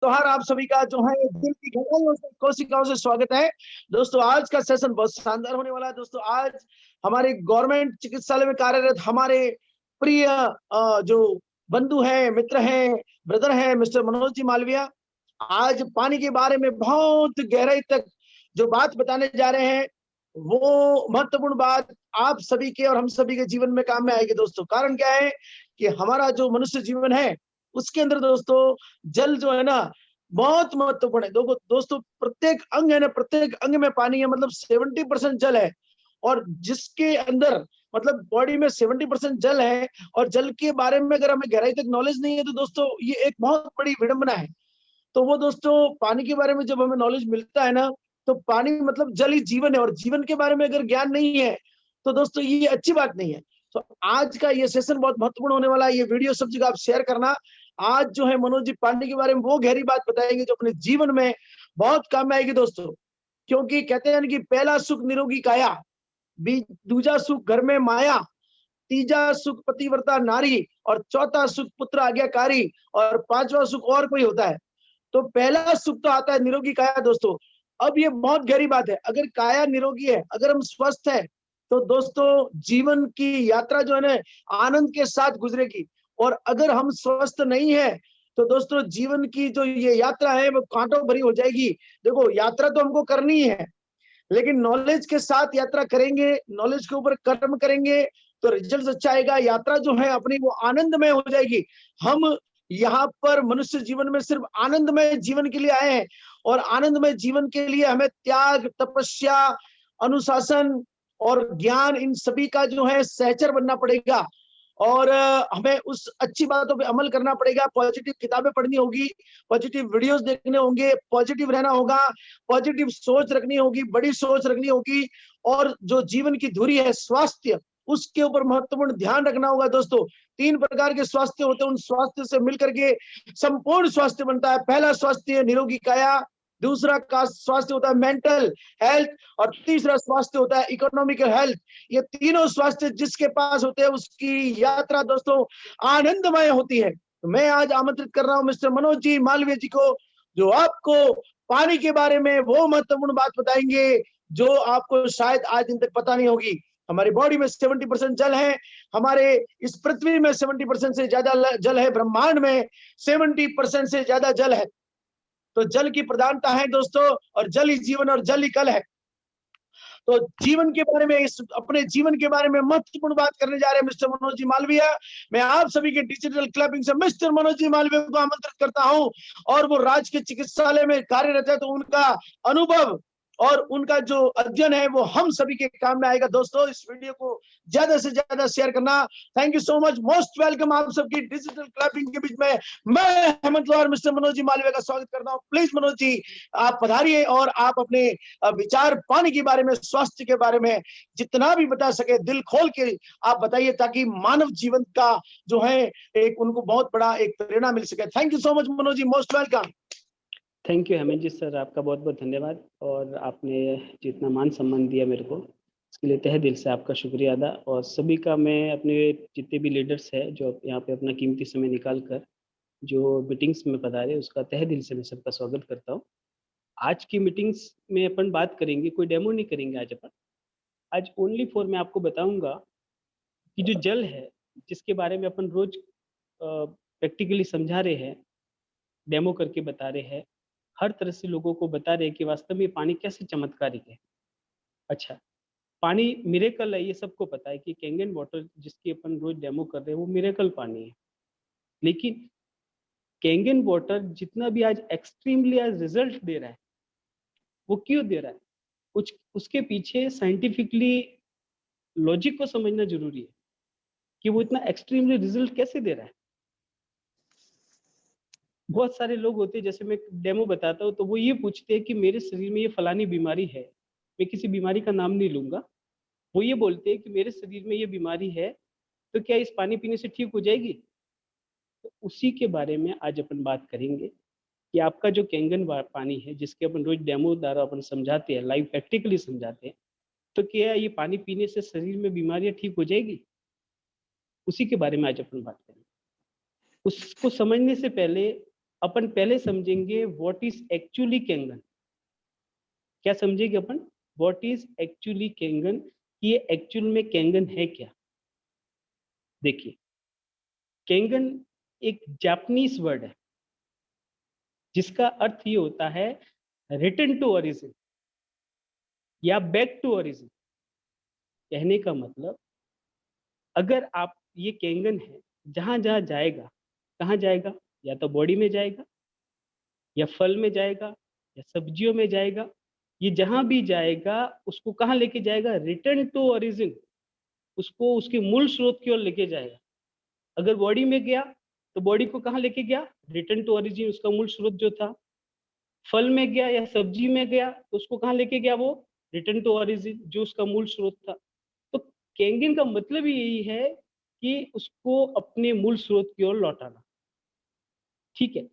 त्योहार आप सभी का जो है दिल की गहराइयों से कोशिकाओं से स्वागत है। दोस्तों आज का सेशन बहुत शानदार होने वाला है। दोस्तों आज हमारे गवर्नमेंट चिकित्सालय में कार्यरत हमारे प्रिय जो बंधु हैं, मित्र हैं, ब्रदर हैं, मिस्टर मनोज जी मालविया आज पानी के बारे में बहुत गहराई तक जो बात बताने जा रहे हैं, वो महत्वपूर्ण बात आप सभी के और हम सभी के जीवन में काम में आएगी। दोस्तों कारण क्या है कि हमारा जो मनुष्य जीवन है उसके अंदर दोस्तों जल जो है ना बहुत महत्वपूर्ण है। दोस्तों प्रत्येक अंग है ना, प्रत्येक अंग में पानी है, मतलब 70% जल है। और जिसके अंदर मतलब बॉडी में 70% जल है और जल के बारे में अगर हमें गहराई तक नॉलेज नहीं है तो दोस्तों ये एक बहुत बड़ी विडंबना है। तो वो दोस्तों पानी के बारे में जब हमें नॉलेज मिलता है ना, तो पानी मतलब जल ही जीवन है और जीवन के बारे में अगर ज्ञान नहीं है तो दोस्तों ये अच्छी बात नहीं है। तो आज का ये सेशन बहुत महत्वपूर्ण होने वाला है। ये वीडियो सब जगह आप शेयर करना। आज जो है मनोज जी पानी के बारे में वो गहरी बात बताएंगे जो अपने जीवन में बहुत काम में आएगी दोस्तों। क्योंकि कहते हैं कि पहला सुख निरोगी काया, दूजा सुख घर में माया, तीजा सुख पतिव्रता नारी और चौथा सुख पुत्र आज्ञाकारी और पांचवा सुख और कोई होता है। तो पहला सुख तो आता है निरोगी काया दोस्तों। अब ये बहुत गहरी बात है, अगर काया निरोगी है, अगर हम स्वस्थ है तो दोस्तों जीवन की यात्रा जो है ना आनंद के साथ गुजरेगी। और अगर हम स्वस्थ नहीं है तो दोस्तों जीवन की जो ये यात्रा है वो कांटों भरी हो जाएगी। देखो यात्रा तो हमको करनी है, लेकिन नॉलेज के साथ यात्रा करेंगे, नॉलेज के ऊपर कर्म करेंगे तो रिजल्ट अच्छा आएगा। यात्रा जो है अपनी वो आनंदमय हो जाएगी। हम यहाँ पर मनुष्य जीवन में सिर्फ आनंदमय जीवन के लिए आए हैं और आनंदमय जीवन के लिए हमें त्याग, तपस्या, अनुशासन और ज्ञान इन सभी का जो है सहचर बनना पड़ेगा। और हमें उस अच्छी बातों पे अमल करना पड़ेगा। पॉजिटिव किताबें पढ़नी होगी, पॉजिटिव वीडियोस देखने होंगे, पॉजिटिव रहना होगा, पॉजिटिव सोच रखनी होगी, बड़ी सोच रखनी होगी। और जो जीवन की धुरी है स्वास्थ्य, उसके ऊपर महत्वपूर्ण ध्यान रखना होगा दोस्तों। 3 प्रकार के स्वास्थ्य होते हैं, उन स्वास्थ्य से मिलकर के संपूर्ण स्वास्थ्य बनता है। पहला स्वास्थ्य निरोगी काया, दूसरा का स्वास्थ्य होता है मेंटल हेल्थ और तीसरा स्वास्थ्य होता है इकोनॉमिकल हेल्थ। ये तीनों स्वास्थ्य जिसके पास होते हैं उसकी यात्रा दोस्तों आनंदमय होती है। तो मैं आज आमंत्रित कर रहा हूं मिस्टर मनोज जी मालवीय जी को, जो आपको पानी के बारे में वो महत्वपूर्ण बात बताएंगे जो आपको शायद आज दिन तक पता नहीं होगी। हमारी बॉडी में 70% जल है, हमारे इस पृथ्वी में 70% से ज्यादा जल है, ब्रह्मांड में 70% से ज्यादा जल है। तो जल की प्रधानता है दोस्तों, और जल ही जीवन और जल ही कल है। तो जीवन के बारे में, इस अपने जीवन के बारे में महत्वपूर्ण बात करने जा रहे हैं मिस्टर मनोज जी मालवीय। मैं आप सभी के डिजिटल क्लबिंग से मिस्टर मनोज जी मालवीय को आमंत्रित करता हूं। और वो राजकीय चिकित्सालय में कार्यरत है तो उनका अनुभव और उनका जो अध्ययन है वो हम सभी के काम में आएगा। दोस्तों इस वीडियो को ज्यादा से ज्यादा शेयर करना। Thank you so much, most welcome आप सबकी डिजिटल क्लबिंग के बीच में मैं हेमंत लोहार मिस्टर मनोज जी मालवीय का स्वागत करता हूं। प्लीज मनोज जी आप पधारिए और आप अपने विचार पानी के बारे में, स्वास्थ्य के बारे में जितना भी बता सके दिल खोल के आप बताइए, ताकि मानव जीवन का जो है एक उनको बहुत बड़ा एक प्रेरणा मिल सके। Thank you so much Manoj ji, most welcome. Thank you Hemant ji sir, आपका बहुत बहुत धन्यवाद। और आपने जितना मान सम्मान दिया मेरे को, इसके लिए तहे दिल से आपका शुक्रिया अदा। और सभी का मैं अपने जितने भी लीडर्स हैं जो यहाँ पे अपना कीमती समय निकाल कर जो मीटिंग्स में पधारे, उसका तहे दिल से मैं सबका स्वागत करता हूँ। आज की मीटिंग्स में अपन बात करेंगे, कोई डेमो नहीं करेंगे आज अपन। आज ओनली फॉर मैं आपको बताऊंगा कि जो जल है जिसके बारे में अपन रोज प्रैक्टिकली समझा रहे हैं, डेमो करके बता रहे हैं, हर तरह से लोगों को बता रहे हैं कि वास्तव में पानी कैसे चमत्कारिक है। अच्छा, पानी मिरेकल है, ये सबको पता है कि कैंगन वाटर जिसकी अपन रोज डेमो कर रहे हैं वो मिरेकल पानी है। लेकिन कैंगन वाटर जितना भी आज एक्सट्रीमली आज रिजल्ट दे रहा है, वो क्यों दे रहा है? कुछ उसके पीछे साइंटिफिकली लॉजिक को समझना जरूरी है कि वो इतना एक्सट्रीमली रिजल्ट कैसे दे रहा है। बहुत सारे लोग होते हैं, जैसे मैं डेमो बताता हूँ तो वो ये पूछते हैं कि मेरे शरीर में ये फलानी बीमारी है, मैं किसी बीमारी का नाम नहीं लूंगा, वो ये बोलते हैं कि मेरे शरीर में ये बीमारी है, तो क्या इस पानी पीने से ठीक हो जाएगी? तो उसी के बारे में आज अपन बात करेंगे कि आपका जो कैंगन पानी है जिसके अपन रोज डेमो द्वारा अपन समझाते हैं, लाइव प्रैक्टिकली समझाते हैं, तो क्या ये पानी पीने से शरीर में बीमारियां ठीक हो जाएगी? उसी के बारे में आज अपन बात करेंगे। उसको समझने से पहले अपन पहले समझेंगे व्हाट इज एक्चुअली कैंगन। क्या समझेंगे अपन? व्हाट इज एक्चुअली कैंगन, कि ये एक्चुअल में कैंगन है क्या। देखिए, कैंगन एक जापानीज वर्ड है जिसका अर्थ ये होता है रिटर्न टू ओरिजिन या बैक टू ओरिजिन। कहने का मतलब, अगर आप, ये कैंगन है, जहां जहां जाएगा, कहाँ जाएगा? या तो बॉडी में जाएगा, या फल में जाएगा, या सब्जियों में जाएगा। ये जहां भी जाएगा उसको कहाँ लेके जाएगा? रिटर्न टू ओरिजिन, उसको उसके मूल स्रोत की ओर लेके जाएगा। अगर बॉडी में गया तो बॉडी को कहाँ लेके गया? रिटर्न टू ओरिजिन, उसका मूल स्रोत जो था। फल में गया या सब्जी में गया तो उसको कहाँ लेके गया? वो रिटर्न टू ओरिजिन, जो उसका मूल स्रोत था। तो कैंगन का मतलब ही यही है कि उसको अपने मूल स्रोत की ओर लौटाना। ठीक है,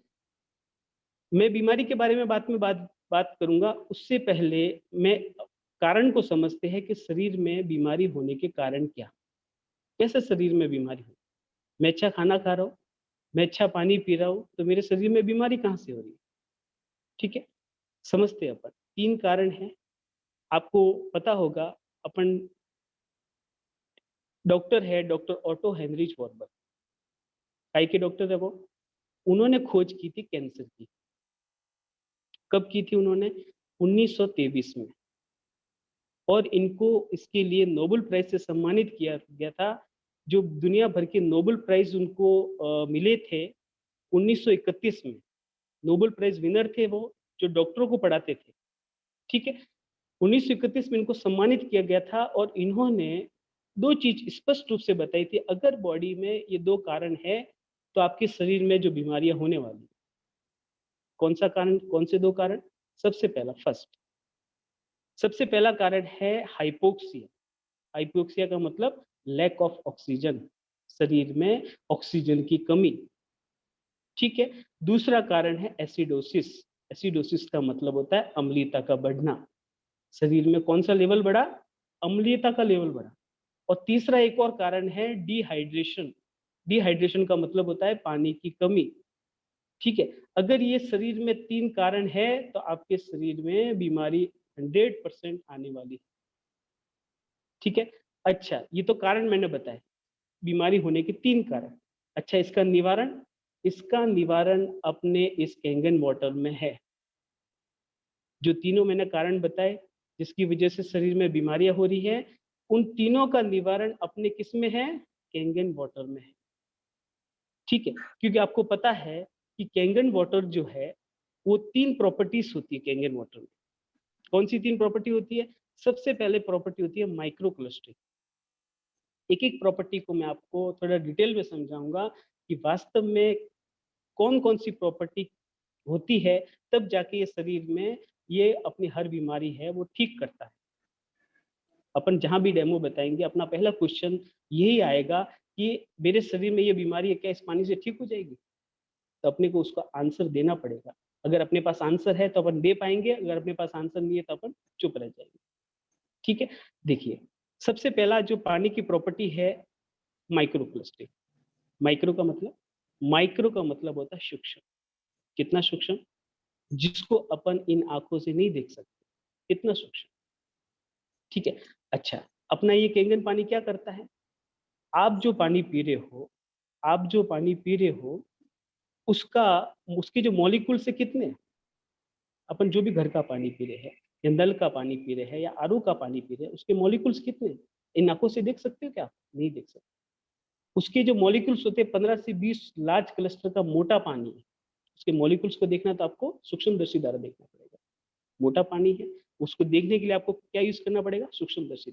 मैं बीमारी के बारे में बात करूंगा। उससे पहले मैं कारण को समझते हैं कि शरीर में बीमारी होने के कारण क्या, कैसे शरीर में बीमारी हो। मैं अच्छा खाना खा रहा हूँ, मैं अच्छा पानी पी रहा हूँ, तो मेरे शरीर में बीमारी कहाँ से हो रही है? ठीक है, समझते हैं अपन। 3 कारण हैं, आपको पता होगा। अपन, डॉक्टर है डॉक्टर ऑटो हेनरिच वॉर्बर, काय के डॉक्टर है वो। उन्होंने खोज की थी कैंसर की। कब की थी उन्होंने? 1923 में। और इनको इसके लिए नोबेल प्राइज से सम्मानित किया गया था। जो दुनिया भर के नोबेल प्राइज उनको मिले थे 1931 में। नोबेल प्राइज विनर थे वो, जो डॉक्टरों को पढ़ाते थे। ठीक है, 1931 में इनको सम्मानित किया गया था। और इन्होंने 2 चीज स्पष्ट रूप से बताई थी, अगर बॉडी में ये 2 कारण है तो आपके शरीर में जो बीमारियां होने वाली। कौन सा कारण? कौन से 2 कारण? सबसे पहला, सबसे पहला कारण है हाइपोक्सिया। हाइपोक्सिया का मतलब लैक ऑफ ऑक्सीजन, शरीर में ऑक्सीजन की कमी। ठीक है, दूसरा कारण है एसिडोसिस। एसिडोसिस का मतलब होता है अम्लीयता का बढ़ना। शरीर में कौन सा लेवल बढ़ा? अम्लीयता का लेवल बढ़ा। और तीसरा एक और कारण है डिहाइड्रेशन। डिहाइड्रेशन का मतलब होता है पानी की कमी। ठीक है, अगर ये शरीर में 3 कारण है तो आपके शरीर में बीमारी 100% आने वाली है। ठीक है, अच्छा, ये तो कारण मैंने बताया, बीमारी होने के 3 कारण। अच्छा, इसका निवारण? इसका निवारण अपने इस कैंगन वाटर में है। जो तीनों मैंने कारण बताए जिसकी वजह से शरीर में बीमारियां हो रही है, उन तीनों का निवारण अपने किस में है? कैंगन वाटर में है। ठीक है, क्योंकि आपको पता है कि कैंगन वाटर जो है वो 3 प्रॉपर्टीज होती है कैंगन वाटर में। कौन सी 3 प्रॉपर्टी होती है? सबसे पहले प्रॉपर्टी होती है माइक्रो क्लस्टरिंग। एक एक प्रॉपर्टी को मैं आपको थोड़ा डिटेल में समझाऊंगा कि वास्तव में कौन कौन सी प्रॉपर्टी होती है, तब जाके ये शरीर में ये अपनी हर बीमारी है वो ठीक करता है। अपन जहां भी डेमो बताएंगे अपना पहला क्वेश्चन यही आएगा कि मेरे शरीर में ये बीमारी है, क्या इस पानी से ठीक हो जाएगी? तो अपने को उसका आंसर देना पड़ेगा। अगर अपने पास आंसर है तो अपन दे पाएंगे, अगर अपने पास आंसर नहीं है तो अपन चुप रह जाएंगे। ठीक है, देखिए, सबसे पहला जो पानी की प्रॉपर्टी है माइक्रो क्लस्टरिंग। माइक्रो का मतलब होता है सूक्ष्म। कितना सूक्ष्म? जिसको अपन इन आंखों से नहीं देख सकते, इतना सूक्ष्म। ठीक है, अच्छा, अपना ये कैंगन पानी क्या करता है? आप जो पानी पी रहे हो, आप जो पानी पी रहे हो उसका, उसके जो मॉलिक्यूल्स है कितने हैं? अपन जो भी घर का पानी पी रहे हैं या नल का पानी पी रहे हैं या आरओ का पानी पी रहे हैं, उसके मॉलिक्यूल्स कितने हैं? इन आंखों से देख सकते हो क्या? नहीं देख सकते। उसके जो मॉलिक्यूल्स होते हैं 15 से 20 लार्ज क्लस्टर का मोटा पानी है। उसके मॉलिक्यूल्स को देखना तो आपको सूक्ष्मदर्शी द्वारा देखना पड़ेगा। मोटा पानी है, उसको देखने के लिए आपको क्या यूज करना पड़ेगा? सूक्ष्मदर्शी।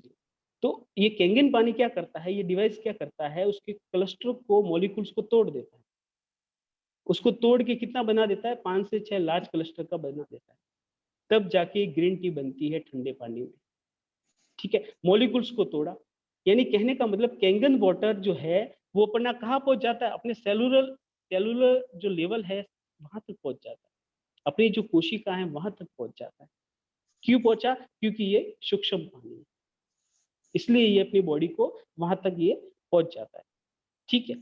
तो ये कैंगन पानी क्या करता है, ये डिवाइस क्या करता है? उसके क्लस्टर को, मॉलिक्यूल्स को तोड़ देता है। उसको तोड़ के कितना बना देता है? 5 से 6 लार्ज क्लस्टर का बना देता है। तब जाके ग्रीन टी बनती है ठंडे पानी में। ठीक है, मॉलिक्यूल्स को तोड़ा, यानी कहने का मतलब कैंगन वाटर जो है वो अपना कहाँ पहुंच जाता है? अपने सेलुलर सेलुलर जो लेवल है वहां तक पहुंच जाता है। अपनी जो कोशिका है वहां तक पहुंच जाता है। क्यों पहुंचा? क्योंकि ये सूक्ष्म पानी है, इसलिए ये अपनी बॉडी को वहां तक ये पहुंच जाता है। ठीक है,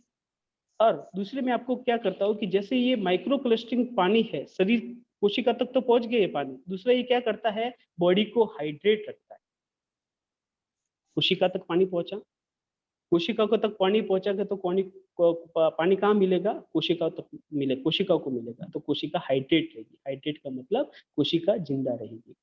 और दूसरे में आपको क्या करता हूँ कि जैसे ये माइक्रो क्लस्टरिंग पानी है, शरीर कोशिका तक तो पहुंच गया ये पानी, दूसरा ये क्या करता है, बॉडी को हाइड्रेट रखता है। कोशिका तक पानी पहुंचा, कोशिका को तक पानी पहुंचाएगा तो पानी कहाँ मिलेगा, कोशिका तक मिले, कोशिका को मिलेगा, तो कोशिका हाइड्रेट रहेगी। हाइड्रेट का मतलब कोशिका जिंदा रहेगी।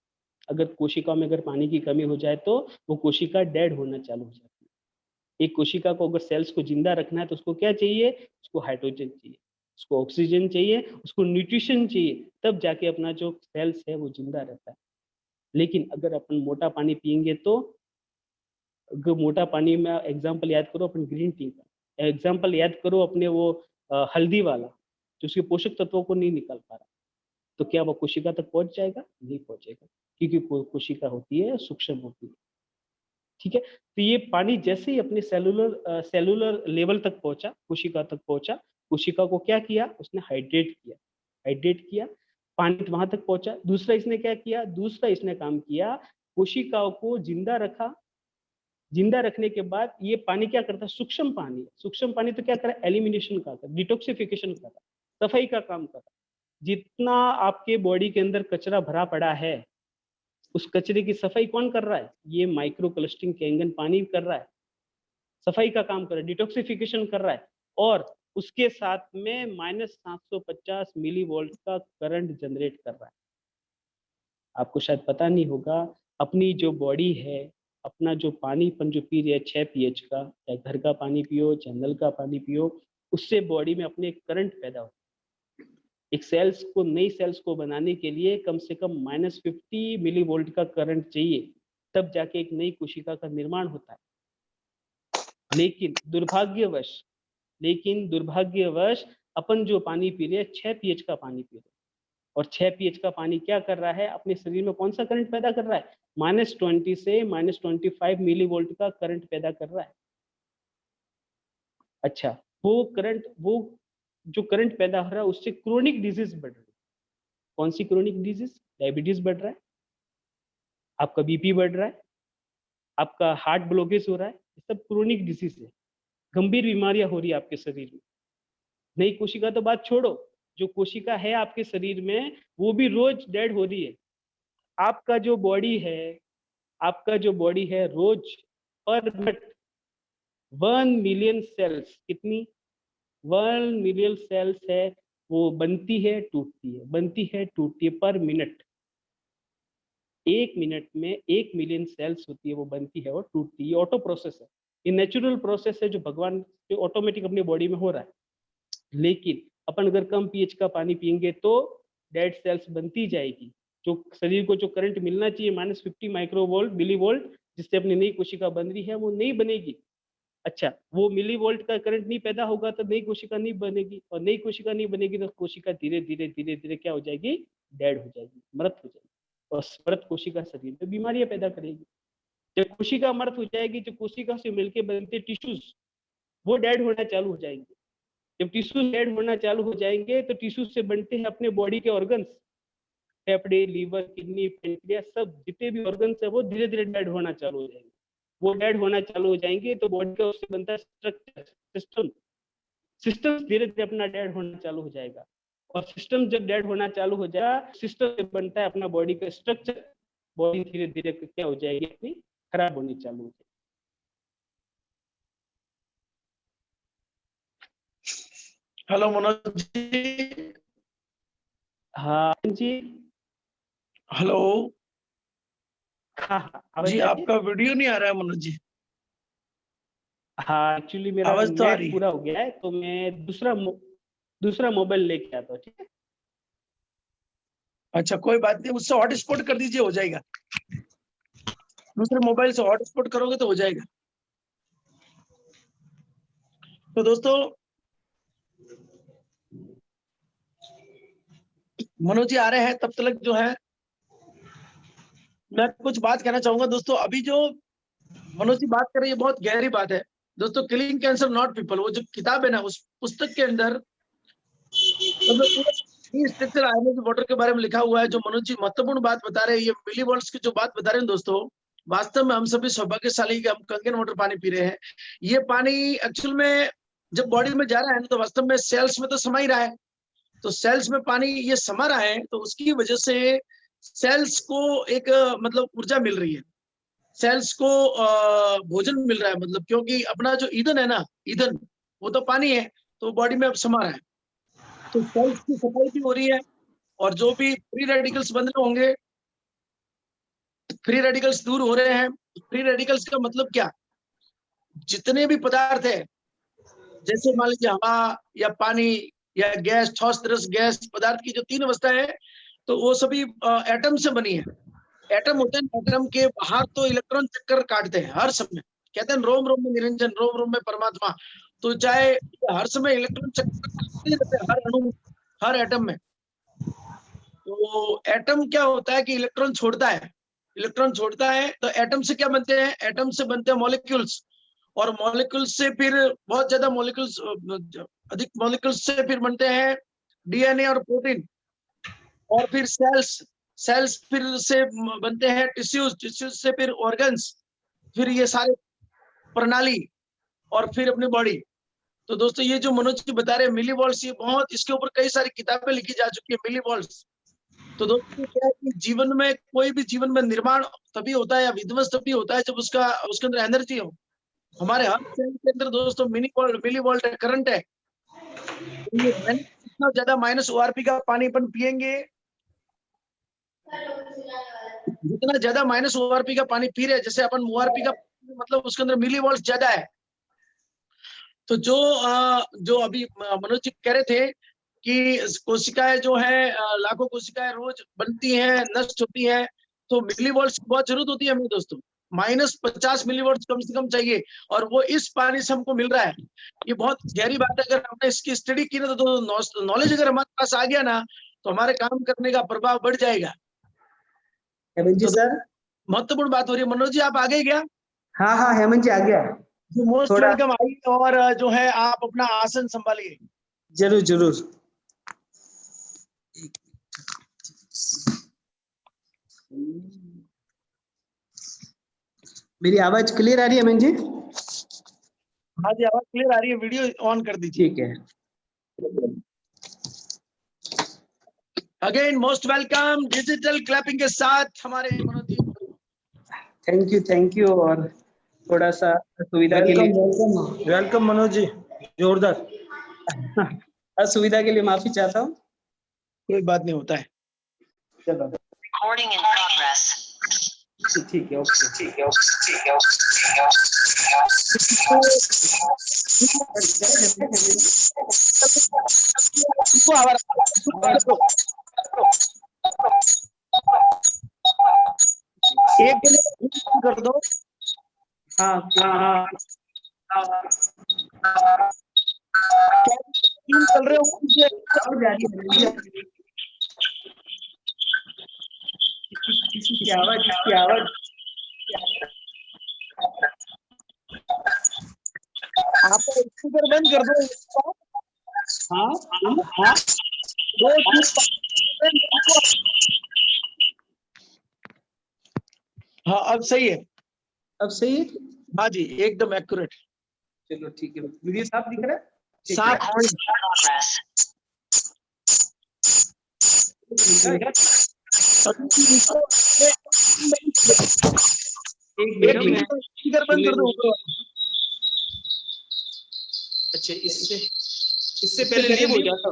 अगर कोशिका में अगर पानी की कमी हो जाए तो वो कोशिका डेड होना चालू हो जाती है। एक कोशिका को अगर सेल्स को जिंदा रखना है तो उसको क्या चाहिए, उसको हाइड्रोजन चाहिए, उसको ऑक्सीजन चाहिए, उसको न्यूट्रिशन चाहिए, तब जाके अपना जो सेल्स है वो जिंदा रहता है। लेकिन अगर अपन मोटा पानी पियेंगे तो, अगर मोटा पानी में एग्जाम्पल याद करो अपन ग्रीन टी का, एग्जाम्पल याद करो अपने वो हल्दी वाला, जो उसके पोषक तत्वों को नहीं निकाल पा रहा, तो क्या वो कोशिका तक पहुंच जाएगा, नहीं पहुंचेगा, क्योंकि कोशिका होती है सूक्ष्म होती है। ठीक है, तो ये पानी जैसे ही अपने सेलुलर लेवल तक पहुंचा, कोशिका तक पहुंचा, कोशिका को क्या किया, उसने हाइड्रेट किया, हाइड्रेट किया, पानी वहां तक पहुंचा। दूसरा इसने क्या किया, दूसरा इसने काम किया, कोशिकाओं को जिंदा रखा। जिंदा रखने के बाद ये पानी क्या करता है, सूक्ष्म पानी है, सूक्ष्म पानी तो क्या कर रहा है, एलिमिनेशन करता है, डिटॉक्सिफिकेशन कर रहा है, सफाई का काम कर रहा है। जितना आपके बॉडी के अंदर कचरा भरा पड़ा है, उस कचरे की सफाई कौन कर रहा है, ये माइक्रो क्लस्टरिंग कैंगन पानी कर रहा है, सफाई का काम कर रहा है, डिटॉक्सिफिकेशन कर रहा है। और उसके साथ में -750 मिली वोल्ट का करंट जनरेट कर रहा है। आपको शायद पता नहीं होगा, अपनी जो बॉडी है, अपना जो पानी अपन जो पी रहे हैं 6 pH का, चाहे घर का पानी पियो, चाहे नल का पानी पियो, उससे बॉडी में अपने करंट पैदा होता है। एक सेल्स को, नई सेल्स को बनाने के लिए कम से कम -50 मिली वोल्ट का करंट चाहिए, तब जाके एक नई कोशिका का निर्माण होता है। लेकिन दुर्भाग्यवश अपन जो पानी पी रहे हैं 6 pH का पानी पी रहे हैं, और 6 pH का पानी क्या कर रहा है, अपने शरीर में कौन सा करंट पैदा कर रहा है, -20 से -25 मिली वोल्ट का करंट पैदा कर रहा है। अच्छा, वो जो करंट पैदा हो रहा है उससे क्रोनिक डिजीज बढ़ रही है। कौन सी क्रोनिक डिजीज, डायबिटीज बढ़ रहा है, आपका बीपी बढ़ रहा है, आपका हार्ट ब्लॉकेज हो रहा है, ये सब क्रोनिक डिजीज है, गंभीर बीमारियां हो रही है आपके शरीर में। नई कोशिका तो बात छोड़ो, जो कोशिका है आपके शरीर में वो भी रोज डेड हो रही है। आपका जो बॉडी है रोज पर मिनट 1 मिलियन सेल्स, कितनी, 1 मिलियन सेल्स है, वो बनती है टूटती है, बनती है टूटती है पर मिनट। 1 मिनट में 1 मिलियन सेल्स होती है, वो बनती है और टूटती है। ऑटो प्रोसेस है, ये नेचुरल प्रोसेस है जो भगवान के ऑटोमेटिक अपनी बॉडी में हो रहा है। लेकिन अपन अगर कम पीएच का पानी पियेंगे तो डेड सेल्स बनती जाएगी, जो शरीर को जो करंट मिलना चाहिए -50 माइक्रोवोल्ट मिली वोल्ट, जिससे अपनी नई कोशिका बन रही है, वो नहीं बनेगी। अच्छा, वो मिली वोल्ट का करंट नहीं पैदा होगा तो नई कोशिका नहीं बनेगी, और नई कोशिका नहीं बनेगी तो कोशिका धीरे धीरे क्या हो जाएगी, डेड हो जाएगी, मृत हो जाएगी। और मृत कोशिका शरीर में बीमारियां पैदा करेगी। जब कोशिका मृत हो जाएगी, जो कोशिका से मिलकर बनते टिश्यूज वो डेड होना चालू हो जाएंगे। जब टिश्यू डेड होना चालू हो जाएंगे तो टिश्यू से बनते हैं अपने बॉडी के ऑर्गन्स, फेफड़े, लीवर, किडनी, पेनक्रियास, सब जितने भी ऑर्गन्स है वो धीरे धीरे डेड होना चालू हो जाएंगे। वो डेड होना चालू हो जाएंगे तो बॉडी का उससे बनता है स्ट्रक्चर, सिस्टम धीरे धीरे अपना डेड होना चालू हो जाएगा। और सिस्टम जब डेड होना चालू हो जाएगा, सिस्टम से बनता है अपना बॉडी का स्ट्रक्चर, बॉडी धीरे धीरे क्या हो जाएगी, अपनी खराब होनी चालू हो जाएगी। हेलो मनोज जी। हाँ जी। हेलो हाँ हाँ जी, आपका वीडियो नहीं आ रहा है मनोज जी। हाँ, एक्चुअली मेरा आवाज तो आ नेट रही है। पूरा हो गया है, तो मैं दूसरा मोबाइल लेके आता हूँ, ठीक है। अच्छा, कोई बात नहीं, उससे हॉटस्पॉट कर दीजिए, हो जाएगा। दूसरे मोबाइल से हॉटस्पॉट करोगे तो हो जाएगा। तो दोस्तों, मनोज जी आ रहे हैं, तब तक जो है मैं कुछ बात कहना चाहूंगा। दोस्तों, अभी जो मनोज जी बात कर रहे हैं, ये बहुत गहरी बात है। दोस्तों, किलिंग कैंसर नॉट पीपल, वो जो किताब है ना, उस पुस्तक के अंदर मतलब पूरा स्ट्रक्चर आयरन वाटर के बारे में लिखा हुआ है। जो मनोज जी महत्वपूर्ण बात बता रहे हैं, ये मिली वोल्ट्स की जो बात बता रहे हैं दोस्तों, वास्तव में हम सभी सौभाग्यशाली कि हम कंगन वाटर पानी पी रहे हैं। ये पानी एक्चुअल में जब बॉडी में जा रहा है तो वास्तव में सेल्स में तो समा ही रहा है, तो सेल्स में पानी ये समा रहा है, तो उसकी वजह से सेल्स को एक मतलब ऊर्जा मिल रही है, सेल्स को भोजन मिल रहा है, मतलब क्योंकि अपना जो ईंधन है ना, ईंधन वो तो पानी है, तो बॉडी में अब समा रहा है, तो सेल्स की सफाई भी हो रही है, और जो भी फ्री रेडिकल्स बन रहे होंगे, फ्री रेडिकल्स दूर हो रहे हैं। फ्री रेडिकल्स का मतलब क्या, जितने भी पदार्थ है, जैसे मान लीजिए हवा या पानी या गैस, ठोस तरस गैस पदार्थ की जो 3 अवस्था है, तो वो सभी एटम से बनी है। एटम होते हैं, एटम के बाहर तो इलेक्ट्रॉन चक्कर काटते हैं हर समय, कहते हैं रोम रोम में निरंजन, रोम रोम में परमात्मा, तो चाहे हर समय इलेक्ट्रॉन चक्कर काटते ही रहते हैं, हर अणु, हर एटम में। तो एटम क्या होता है कि इलेक्ट्रॉन छोड़ता है, इलेक्ट्रॉन छोड़ता है, तो एटम से क्या बनते हैं, एटम से बनते हैं मॉलिक्यूल्स, और मॉलिक्यूल्स से फिर बहुत ज्यादा मॉलिक्यूल्स, अधिक मॉलिक्यूल्स से फिर बनते हैं डीएनए और प्रोटीन, और फिर सेल्स, सेल्स फिर से बनते हैं टिश्यूज, टिश्यूज से फिर ऑर्गन्स, फिर ये सारे प्रणाली, और फिर अपनी बॉडी। तो दोस्तों ये जो मनोज जी बता रहे हैं मिली वॉल्ट्स, ये बहुत, इसके ऊपर कई सारी किताबें लिखी जा चुकी है, मिली वॉल्ट्स। तो दोस्तों क्या है कि जीवन में, कोई भी जीवन में निर्माण तभी होता है या विध्वंस तभी होता है जब उसका, उसके अंदर एनर्जी हो। हमारे हर सेल के अंदर दोस्तों मिली वोल्ट करंट है। जितना ज्यादा माइनस ओआरपी का पानी अपन पियेंगे, जितना ज्यादा माइनस ओआरपी का पानी पी रहे हैं, जैसे अपन ओआरपी का मतलब उसके अंदर मिली वोल्ट ज्यादा है। तो जो अभी मनोज जी कह रहे थे कि कोशिकाएं जो है लाखों कोशिकाएं रोज बनती हैं, नष्ट होती हैं, तो मिली वोल्ट की बहुत जरूरत होती है हमें दोस्तों, -50 मिली वोल्ट कम से कम चाहिए, और वो इस पानी से हमको मिल रहा है। ये बहुत गहरी बात है, अगर हमने इसकी स्टडी की ना, तो नॉलेज अगर हमारे पास आ गया ना, तो हमारे काम करने का प्रभाव बढ़ जाएगा। हेमंत जी तो सर। महत्वपूर्ण बात हो रही है। मनोज जी आप आगे क्या, हाँ हाँ हेमंत जी आ गया। मोस्ट थोड़ा वेलकम, आइए, और जो है आप अपना आसन संभालिए। जरूर जरूर। मेरी आवाज क्लियर आ रही है हेमंत जी? हाँ जी, आवाज क्लियर आ रही है, वीडियो ऑन कर दीजिए। ठीक है। Again most welcome, digital clapping के साथ हमारे मनोज जी। Thank you. और थोड़ा सा सुविधा के लिए वेलकम मनोज जी, जोरदार। असुविधा के लिए माफी चाहता हूँ। कोई बात नहीं, होता है। चलो Recording in progress. ठीक है, ओके ठीक है, इनको आवाज एक कर दो। हाँ हाँ क्यों चल रहे हो मुझे किसी की आवाज आप स्पीकर बंद कर दो। हाँ हाँ अब सही है। अब सही है। हाँ जी, एकदम एक्यूरेट, चलो ठीक है, वीडियो साफ दिख रहा है? ठीक है। साफ। एक मिनट में स्पीकर बंद कर दो। अच्छा, इससे पहले लीव हो जाता।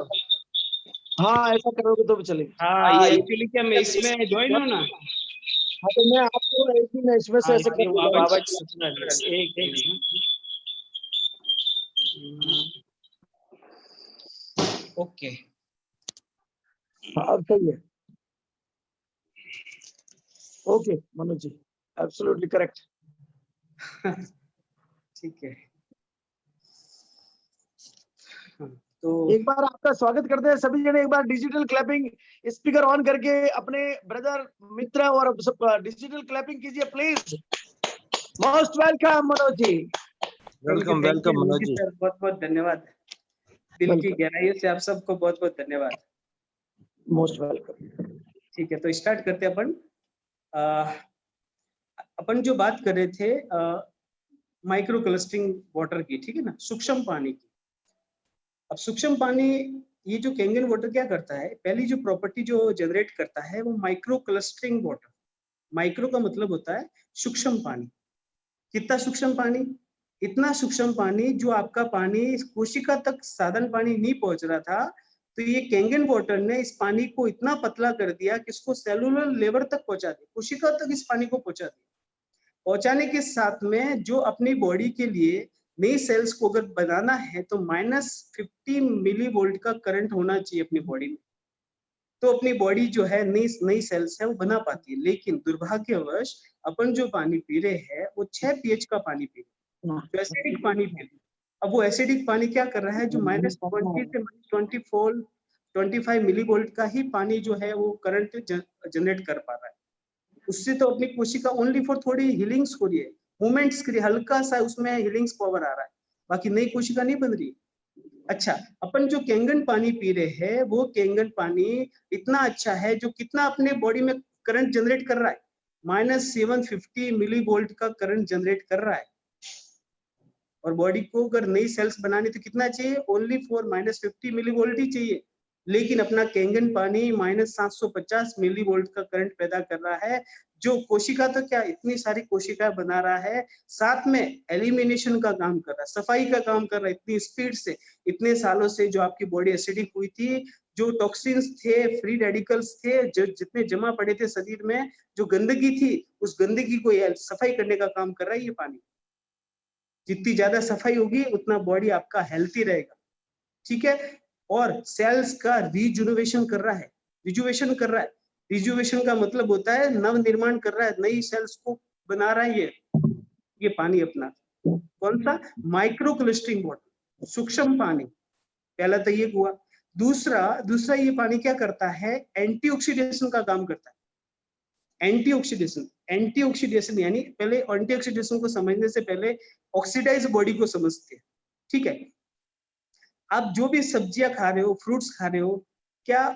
हाँ ऐसा करोगे तो भी चलेगा। हाँ ये एक्चुअली क्या मैं इसमें ज्वाइन हूँ ना। हाँ तो मैं आपको एक दिन इसमें से ऐसे कर दूंगा। आवाज एक ओके। हाँ अब सही है। Okay Manoj ji, absolutely correct. ठीक है। तो एक बार आपका स्वागत करते हैं सभी जने, एक बार डिजिटल क्लैपिंग स्पीकर ऑन करके अपने ब्रदर, मित्र और सब डिजिटल क्लैपिंग कीजिए please. Most welcome Manoj ji. Welcome welcome Manoj ji, बहुत बहुत धन्यवाद। दिल की गहराइयों से आप सबको बहुत बहुत धन्यवाद। Most welcome. ठीक है, तो स्टार्ट करते हैं अपन। अपन जो बात कर रहे थे माइक्रो क्लस्टरिंग वाटर की, ठीक है ना, सूक्ष्म पानी की। अब सूक्ष्म पानी, ये जो कैंगन वाटर क्या करता है, पहली जो प्रॉपर्टी जो जनरेट करता है वो माइक्रो क्लस्टरिंग वाटर। माइक्रो का मतलब होता है सूक्ष्म पानी। कितना सूक्ष्म पानी? इतना सूक्ष्म पानी जो आपका पानी कोशिका तक साधन पानी नहीं पहुंच रहा था, तो ये कैंगन वाटर ने इस पानी को इतना पतला कर दिया कि इसको सेलुलर लेवल तक पहुंचा दिया, कोशिका तक इस पानी को पहुंचा दिया। पहुंचाने के साथ में जो अपनी बॉडी के लिए नई सेल्स को अगर बनाना है तो -50 मिलीवोल्ट का करंट होना चाहिए अपनी बॉडी में, तो अपनी बॉडी जो है नई सेल्स है वो बना पाती है। लेकिन दुर्भाग्यवश अपन जो पानी पी रहे हैं वो 6 pH का पानी पी रहे हैं, तो एसिडिक पानी पी रहे हैं। अब वो एसिडिक पानी क्या कर रहा है, जो -20 से -25 मिलीवोल्ट का ही पानी जो है वो करंट जनरेट कर पा रहा है। उससे तो अपनी कोशिका ओनली फॉर थोड़ी हीलिंग्स हो रही है, मूवमेंट्स के लिए हल्का सा उसमें हीलिंग्स पावर आ रहा है, बाकी नई कोशिका नहीं बन रही। अच्छा, अपन जो कैंगन पानी पी रहे हैं वो कैंगन पानी इतना अच्छा है जो कितना अपने बॉडी में करंट जनरेट कर रहा है, -750 मिलीवोल्ट का करंट जनरेट कर रहा है। और बॉडी को अगर नई सेल्स बनानी तो कितना चाहिए, ओनली फॉर -50 मिलीवोल्ट ही चाहिए। लेकिन अपना कैंगन पानी -750 मिलीवोल्ट का करंट पैदा कर रहा है, जो कोशिका तो क्या इतनी सारी कोशिकाएं बना रहा है, साथ में एलिमिनेशन का काम कर रहा है, सफाई का काम कर रहा है इतनी स्पीड से। इतने सालों से जो आपकी बॉडी एसिडिक हुई थी, जो टॉक्सिन्स थे, फ्री रेडिकल्स थे, जो जितने जमा पड़े थे शरीर में, जो गंदगी थी, उस गंदगी को सफाई करने का काम कर रहा है ये पानी। जितनी ज्यादा सफाई होगी उतना बॉडी आपका हेल्थी रहेगा, ठीक है। और सेल्स का रिजुनोवेशन कर रहा है, रिजुवेशन कर रहा है। रिजुवेशन का मतलब होता है नव निर्माण कर रहा है, नई सेल्स को बना रहा है ये पानी अपना। कौन सा? माइक्रो क्लस्टरिंग वाटर, सूक्ष्म पानी। पहला तो ये हुआ। दूसरा ये पानी क्या करता है, एंटीऑक्सीडेशन का काम करता है। एंटीऑक्सीडेशन यानी पहले एंटीऑक्सीडेशन को समझने से पहले ऑक्सीडाइज बॉडी को समझते हैं, ठीक है। आप जो भी सब्जियां खा रहे हो, फ्रूट्स खा रहे हो, क्या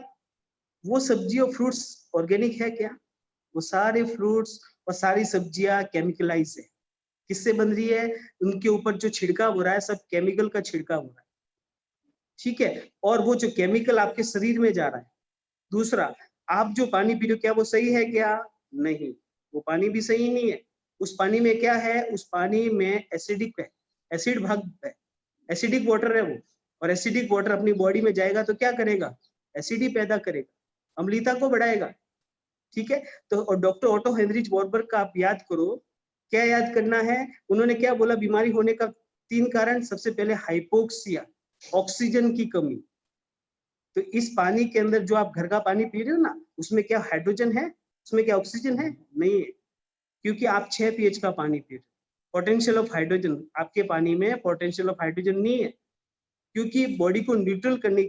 वो सब्जी और फ्रूट्स ऑर्गेनिक है क्या? वो सारे फ्रूट्स और सारी सब्जियां केमिकलाइज है। किससे बन रही है? उनके ऊपर जो छिड़काव हो रहा है सब केमिकल का छिड़काव हो रहा है, ठीक है। और वो जो केमिकल आपके शरीर में जा रहा है। दूसरा, आप जो पानी पी रहे हो क्या वो सही है क्या? नहीं, वो पानी भी सही नहीं है। उस पानी में क्या है? उस पानी में एसिडिक है, एसिड भाग है, एसिडिक वाटर है वो। और एसिडिक वाटर अपनी बॉडी में जाएगा तो क्या करेगा? एसिड ही पैदा करेगा, अम्लता को बढ़ाएगा, ठीक है। तो डॉक्टर ऑटो हेनरिच वॉर्बर्ग का आप याद करो, क्या याद करना है? उन्होंने क्या बोला बीमारी होने का 3 कारण? सबसे पहले हाइपोक्सिया, ऑक्सीजन की कमी। तो इस पानी के अंदर जो आप घर का पानी पी रहे हो ना, उसमें क्या हाइड्रोजन है? उसमें क्या ऑक्सीजन है? नहीं है, क्योंकि आप 6 pH का पानी पी रहे हो। पोटेंशियल ऑफ हाइड्रोजन आपके पानी में, पोटेंशियल ऑफ हाइड्रोजन नहीं है, क्योंकि बॉडी को न्यूट्रल करने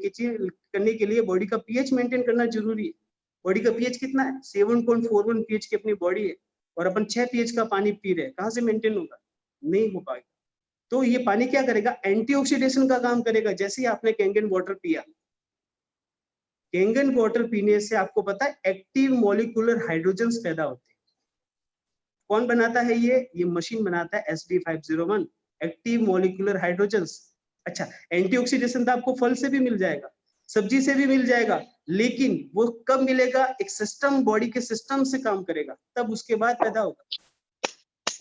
के लिए बॉडी का पीएच मेंटेन करना जरूरी है। बॉडी का पीएच कितना है? 7.41 pH की अपनी बॉडी है, और अपन 6 pH का पानी पी रहे हैं, कहाँ से मेंटेन होगा? नहीं हो पाएगा। तो ये पानी क्या करेगा? एंटीऑक्सीडेशन का काम करेगा। जैसे ही आपने कैंगन वाटर पिया, कैंगन वाटर पीने से आपको पता है एक्टिव मॉलिक्यूलर हाइड्रोजन्स पैदा होते हैं। कौन बनाता है ये मशीन बनाता है, SD501, एक्टिव मॉलिक्यूलर हाइड्रोजन्स। अच्छा, एंटीऑक्सीडेशन तो आपको फल से भी मिल जाएगा, सब्जी से भी मिल जाएगा, लेकिन वो कब मिलेगा? एक सिस्टम, बॉडी के सिस्टम से काम करेगा, तब उसके बाद पैदा होगा।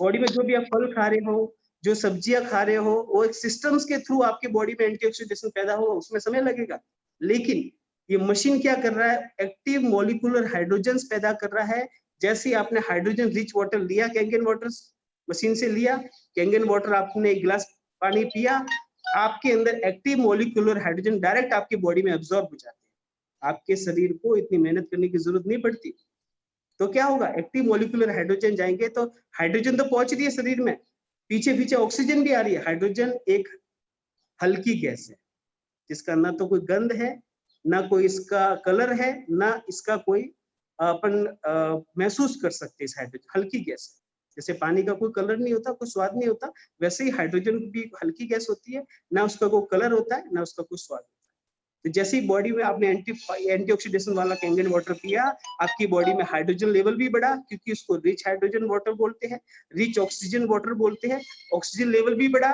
बॉडी में जो भी आप फल खा रहे हो, जो सब्जियां खा रहे हो, वो एक सिस्टम्स के थ्रू आपकी बॉडी में एंटीऑक्सीडेशन पैदा होगा, उसमें समय लगेगा। लेकिन ये मशीन क्या कर रहा है? एक्टिव मॉलिक्यूलर हाइड्रोजन्स पैदा कर रहा है। जैसे ही आपने हाइड्रोजन रिच वाटर लिया, कैंगन वाटर मशीन से लिया, कैंगन वाटर आपने एक गिलास पानी पिया, आपके अंदर एक्टिव मॉलिक्यूलर हाइड्रोजन डायरेक्ट आपकी बॉडी में एब्जॉर्ब हो जाते हैं। आपके शरीर को इतनी मेहनत करने की जरूरत नहीं पड़ती। तो क्या होगा? एक्टिव मॉलिक्यूलर हाइड्रोजन जाएंगे तो हाइड्रोजन तो पहुंच रही है शरीर में, पीछे पीछे ऑक्सीजन भी आ रही है। हाइड्रोजन एक हल्की गैस है जिसका ना तो कोई गंध है, ना कोई इसका कलर है, ना इसका कोई अपन महसूस कर सकते इस हाइड्रोजन। हल्की गैस है, जैसे पानी का कोई कलर नहीं होता, कोई स्वाद नहीं होता, वैसे ही हाइड्रोजन भी हल्की गैस होती है, ना उसका कोई कलर होता है, ना उसका कोई स्वाद होता है। तो जैसे ही बॉडी में आपने एंटीऑक्सीडेशन वाला कैंगन वाटर पिया, आपकी बॉडी में हाइड्रोजन लेवल भी बढ़ा, क्योंकि उसको रिच हाइड्रोजन वाटर बोलते हैं, रिच ऑक्सीजन वाटर बोलते हैं। ऑक्सीजन लेवल भी बढ़ा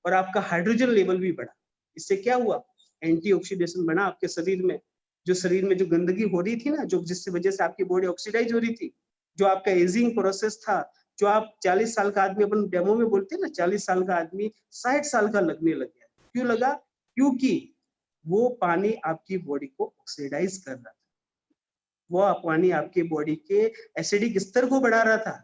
और आपका हाइड्रोजन लेवल भी बढ़ा। इससे क्या हुआ? एंटीऑक्सीडेशन बना आपके शरीर में। जो शरीर में जो गंदगी हो रही थी ना, जो जिसकी वजह से आपकी बॉडी ऑक्सीडाइज हो रही थी, जो आपका एजिंग प्रोसेस था, जो आप 40 साल का आदमी, अपन डेमो में बोलते हैं ना 40 साल का आदमी 60 साल का लगने लग गया। क्यों लगा? क्योंकि वो पानी आपकी बॉडी को ऑक्सीडाइज कर रहा था, वो पानी आपके बॉडी के एसिडिक स्तर को बढ़ा रहा था,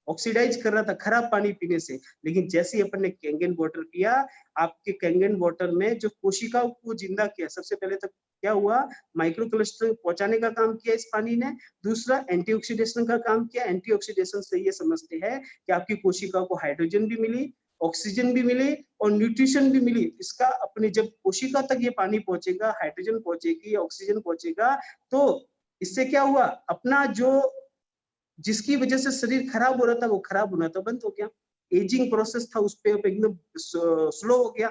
ऑक्सीडाइज कर रहा था खराब पानी पीने से। लेकिन जैसे ही अपन ने कैंगन वाटर पिया, आपके कैंगन वाटर में जो कोशिकाओं को जिंदा किया, सबसे पहले तो क्या हुआ, माइक्रोक्लस्टरिंग पहुंचाने का काम किया इस पानी ने। दूसरा एंटीऑक्सीडेशन का काम किया। एंटीऑक्सीडेशन से ये समझते हैं कि आपकी कोशिकाओं को हाइड्रोजन भी मिली, ऑक्सीजन भी मिली और न्यूट्रिशन भी मिली। इसका अपने जब कोशिका तक ये पानी पहुंचेगा, हाइड्रोजन पहुंचेगी, ऑक्सीजन पहुंचेगा, तो इससे क्या हुआ, अपना जो जिसकी वजह से शरीर खराब हो रहा था वो खराब होना तो बंद हो गया। एजिंग प्रोसेस था उस पे एकदम स्लो हो गया,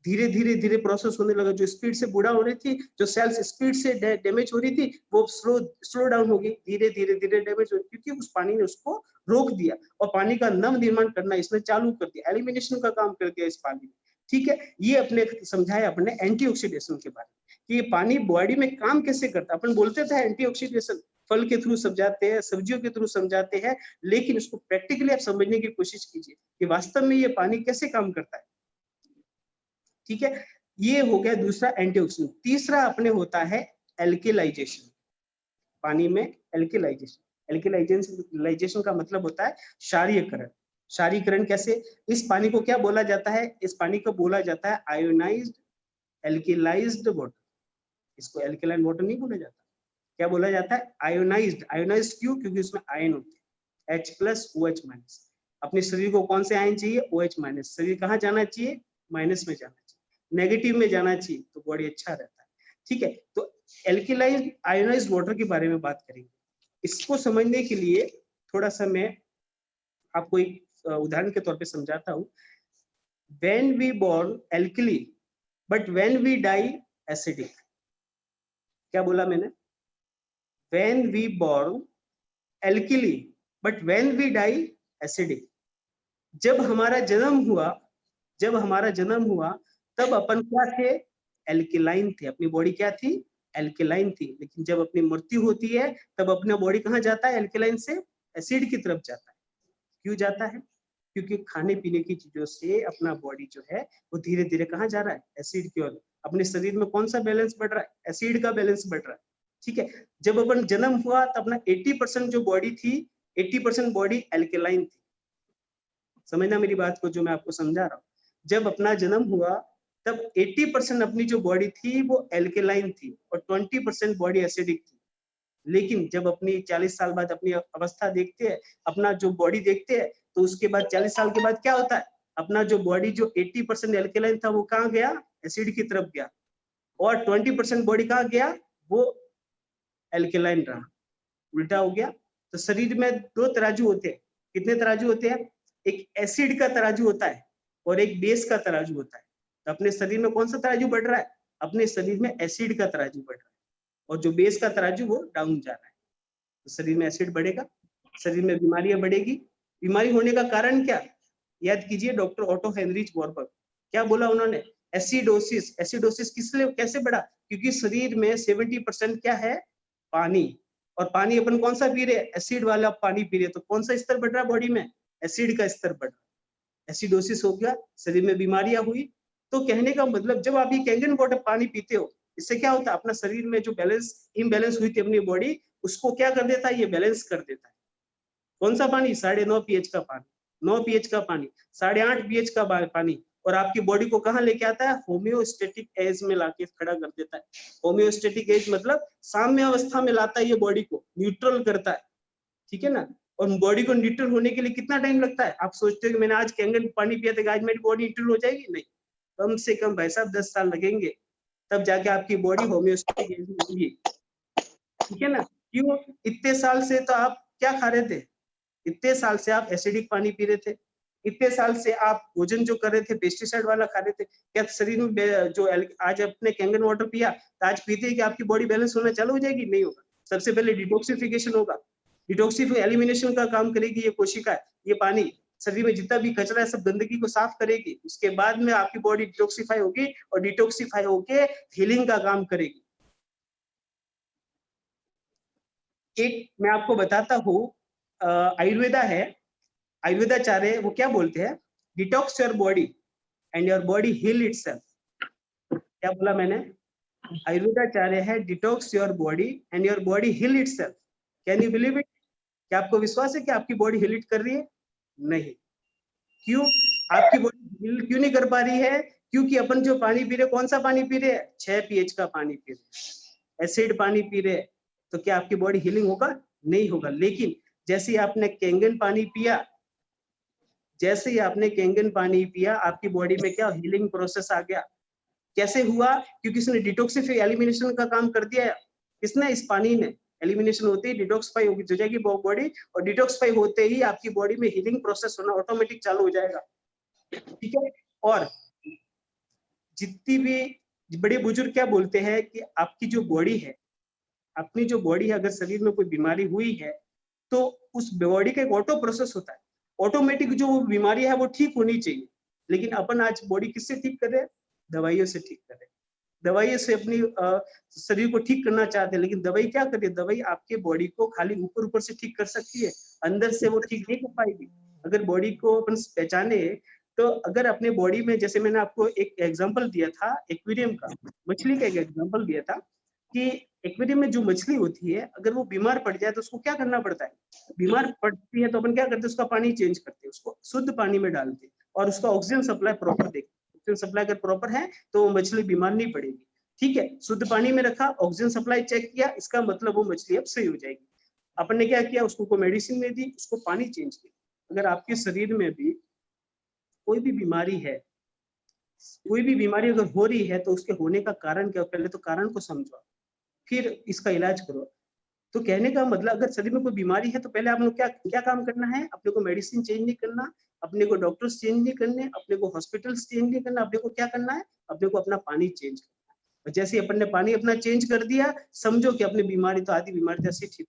धीरे धीरे धीरे प्रोसेस होने लगा। जो स्पीड से बूढ़ा हो रही थी, जो सेल्स स्पीड से डैमेज हो रही थी, वो स्लो डाउन हो गई, धीरे धीरे धीरे डैमेज हो, क्योंकि उस पानी ने उसको रोक दिया और पानी का नव निर्माण करना इसने चालू कर दिया, एलिमिनेशन का काम कर दिया इस पानी ने। ठीक है, ये अपने समझाया अपने एंटीऑक्सीडेशन के बारे में कि ये पानी बॉडी में काम कैसे करता है। अपन बोलते थे एंटीऑक्सीडेशन फल के थ्रू समझाते हैं, सब्जियों के थ्रू समझाते हैं, लेकिन उसको प्रैक्टिकली आप समझने की कोशिश कीजिए कि वास्तव में ये पानी कैसे काम करता है। ठीक है, ये हो गया दूसरा एंटीऑक्सीडेंट। तीसरा अपने होता है एल्केलाइजेशन। पानी में एल्केलाइजेशन, एल्केलाइजेशन का मतलब होता है क्षारीयकरण। क्षारीयकरण कैसे? इस पानी को क्या बोला जाता है? इस पानी को बोला जाता है आयोनाइज्ड एल्केलाइज्ड वाटर। इसको एल्केलाइन वाटर नहीं बोला जाता, क्या बोला जाता है? आयोनाइज्ड। आयोनाइज्ड क्यों? क्योंकि उसमें आयन होते हैं, H+OH-। अपने शरीर को कौन से आयन चाहिए? OH-। शरीर कहाँ जाना चाहिए? माइनस में जाना चाहिए, नेगेटिव में जाना चाहिए, तो बॉडी अच्छा रहता है। ठीक है, तो एल्केलाइज्ड आयोनाइज्ड वाटर के बारे में बात करेंगे। इसको समझने के लिए थोड़ा सा मैं आपको एक उदाहरण के तौर पे समझाता हूँ। When we born alkali, but when we die acidic। क्या बोला मैंने? When we born alkali, but when we die acidic। जब हमारा जन्म हुआ तब अपन क्या थे? एल्केलाइन थे। अपनी बॉडी क्या थी? एल्केलाइन थी। लेकिन जब अपनी मृत्यु होती है तब अपना बॉडी कहाँ जाता है? एल्केलाइन से एसिड की तरफ जाता है। क्यों जाता है? क्योंकि खाने पीने की चीजों से अपना बॉडी जो है वो धीरे धीरे कहाँ जा रहा है? एसिड की ओर। अपने शरीर में कौन सा बैलेंस बढ़ रहा है? एसिड का बैलेंस बढ़ रहा है। ठीक है, जब अपन जन्म हुआ तब अपना 80% जो बॉडी थी, 80% बॉडी एल्केलाइन थी। समझना मेरी बात को, जो मैं आपको समझा रहा हूँ। जब अपना जन्म हुआ तब 80% अपनी जो बॉडी थी वो एल्केलाइन थी और 20% बॉडी एसिडिक थी। लेकिन जब अपनी 40 साल बाद अपनी अवस्था देखते हैं, अपना जो बॉडी देखते हैं, तो उसके बाद 40 साल के बाद क्या होता है? अपना जो बॉडी जो 80% एल्केलाइन था वो कहाँ गया? एसिड की तरफ गया। और 20% बॉडी कहाँ गया? वो एल्केलाइन रहा, उल्टा हो गया। तो शरीर में दो तराजू होते हैं। कितने तराजू होते हैं? एक एसिड का तराजू होता है और एक बेस का तराजू होता है। तो अपने शरीर में कौन सा तराजू बढ़ रहा है? अपने शरीर में एसिड का तराजू बढ़ रहा है और जो बेस का तराजू वो डाउन जा रहा है। तो शरीर में एसिड बढ़ेगा, शरीर में बीमारियां बढ़ेगी। बीमारी होने का कारण क्या? याद कीजिए, डॉक्टर ऑटो हेनरिच वॉरबर्ग क्या बोला उन्होंने? एसिडोसिस। एसिडोसिस किसलिए कैसे बढ़ा? क्योंकि शरीर में 70% क्या है? पानी। और पानी अपन कौन सा पी रहे? एसिड वाला पानी पी रहे। तो कौन सा स्तर बढ़ रहा है बॉडी में? एसिड का स्तर बढ़ रहा है। एसिडोसिस हो गया, शरीर में बीमारियां हुई। तो कहने का मतलब, जब आप ये कैंगन वाटर पानी पीते हो, इससे क्या होता है? अपना शरीर में जो बैलेंस इम्बैलेंस हुई थी अपनी बॉडी, उसको क्या कर देता है? ये बैलेंस कर देता है। कौन सा पानी? 9.5 pH का पानी, 9 pH का पानी, 8.5 pH का पानी, और आपकी बॉडी को कहाँ लेके आता है? होम्योस्टेटिक एज में लाके खड़ा कर देता है। होम्योस्टेटिक एज मतलब साम्य अवस्था में लाता है, ये बॉडी को न्यूट्रल करता है। ठीक है ना? और बॉडी को न्यूट्रल होने के लिए कितना टाइम लगता है? आप सोचते हो कि मैंने आज कैंगन पानी पिया था, आज मेरी बॉडी न्यूट्रल हो जाएगी? नहीं, कम से कम भाई साहब 10 साल लगेंगे, तब जाके आपकी बॉडी होम्योस्टेटिक एज में होगी। ठीक है ना? क्यों? इतने साल से तो आप क्या खा रहे थे? इतने साल से आप एसिडिक पानी पी रहे थे, इतने साल से आप भोजन जो कर रहे थे पेस्टिसाइड वाला खा रहे थे। क्या शरीर में जो आज आपने कैंगन वाटर पिया, तो आज पीते ही कि आपकी बॉडी बैलेंस होना चालू हो जाएगी? नहीं होगा। सबसे पहले डिटॉक्सिफिकेशन होगा, डिटॉक्सिफिकेशन एलिमिनेशन का काम करेगी ये कोशिका, ये पानी। शरीर में जितना भी कचरा है सब गंदगी को साफ करेगी। उसके बाद में आपकी बॉडी डिटॉक्सिफाई होगी और डिटॉक्सिफाई होके हीलिंग का काम करेगी। एक मैं आपको बताता हूँ, आयुर्वेदा है, आयुर्वेदाचार्य वो क्या बोलते हैं, detox your body and your body heal itself. क्या बोला मैंने? आयुर्वेदाचार्य है detox your body and your body heal itself. Can you believe it? क्या आपको विश्वास है कि आपकी बॉडी हील कर रही है? नहीं। क्यों? आपकी बॉडी हील क्यों नहीं कर पा रही है? क्योंकि अपन जो पानी पी रहे, कौन सा पानी पी रहे हैं? 6 pH का पानी पी रहे, एसिड पानी पी रहे। तो क्या आपकी बॉडी हीलिंग होगा? नहीं होगा। लेकिन जैसे ही आपने कैंगन पानी पिया, जैसे ही आपने कैंगन पानी पिया, आपकी बॉडी में क्या हीलिंग प्रोसेस आ गया। कैसे हुआ? क्योंकि इसने डिटॉक्सिफाई एलिमिनेशन का काम कर दिया। किसने? इस पानी ने। एलिमिनेशन होते ही डिटॉक्सिफाई हो जाएगी बॉडी, और डिटॉक्सिफाई होते ही आपकी बॉडी में हीलिंग प्रोसेस होना ऑटोमेटिक चालू हो जाएगा। ठीक है। और जितनी भी बड़े बुजुर्ग क्या बोलते हैं कि आपकी जो बॉडी है, अपनी जो बॉडी है, अगर शरीर में कोई बीमारी हुई है तो उस बॉडी का एक ऑटो प्रोसेस होता है, ऑटोमेटिक जो बीमारी है वो ठीक होनी चाहिए। लेकिन अपन आज बॉडी किससे ठीक कर रहे हैं? दवाइयों से ठीक कर रहे हैं। दवाइयों से अपनी शरीर को ठीक करना चाहते हैं, लेकिन दवाई क्या कर रही है? दवाई आपके बॉडी को खाली ऊपर ऊपर से ठीक कर सकती है, अंदर से वो ठीक नहीं कर पाएगी। अगर बॉडी को अपन पहचाने तो अगर अपने बॉडी में, जैसे मैंने आपको एक एग्जांपल दिया था एक्वेरियम का, मछली का एक एग्जांपल दिया था कि एक्वेरियम में जो मछली होती है, अगर वो बीमार पड़ जाए तो उसको क्या करना पड़ता है? बीमार पड़ती है तो अपन क्या करते हैं? उसका पानी चेंज करते हैं, उसको शुद्ध पानी में डालते हैं और उसका ऑक्सीजन सप्लाई प्रॉपर देखते हैं। ऑक्सीजन सप्लाई अगर प्रॉपर है तो वो मछली बीमार नहीं पड़ेगी। ठीक है, शुद्ध पानी में रखा, ऑक्सीजन सप्लाई चेक किया, इसका मतलब वो मछली अब सही हो जाएगी। अपन ने क्या किया? उसको कोई मेडिसिन में दी, उसको पानी चेंज किया। अगर आपके शरीर में भी कोई भी बीमारी है, कोई भी बीमारी अगर हो रही है तो उसके होने का कारण क्या? पहले तो कारण को समझो, फिर इसका इलाज करो। तो कहने का मतलब, अगर शरीर में कोई बीमारी है तो पहले आप लोग क्या क्या काम करना है? अपने को मेडिसिन चेंज नहीं करना, अपने को डॉक्टर्स चेंज नहीं करने, अपने को हॉस्पिटल्स चेंज नहीं करना, अपने को क्या करना है? अपने को अपना पानी चेंज करना है। और जैसे अपन ने पानी अपना चेंज कर दिया, समझो कि अपनी बीमारी तो आधी बीमारी जैसे ठीक।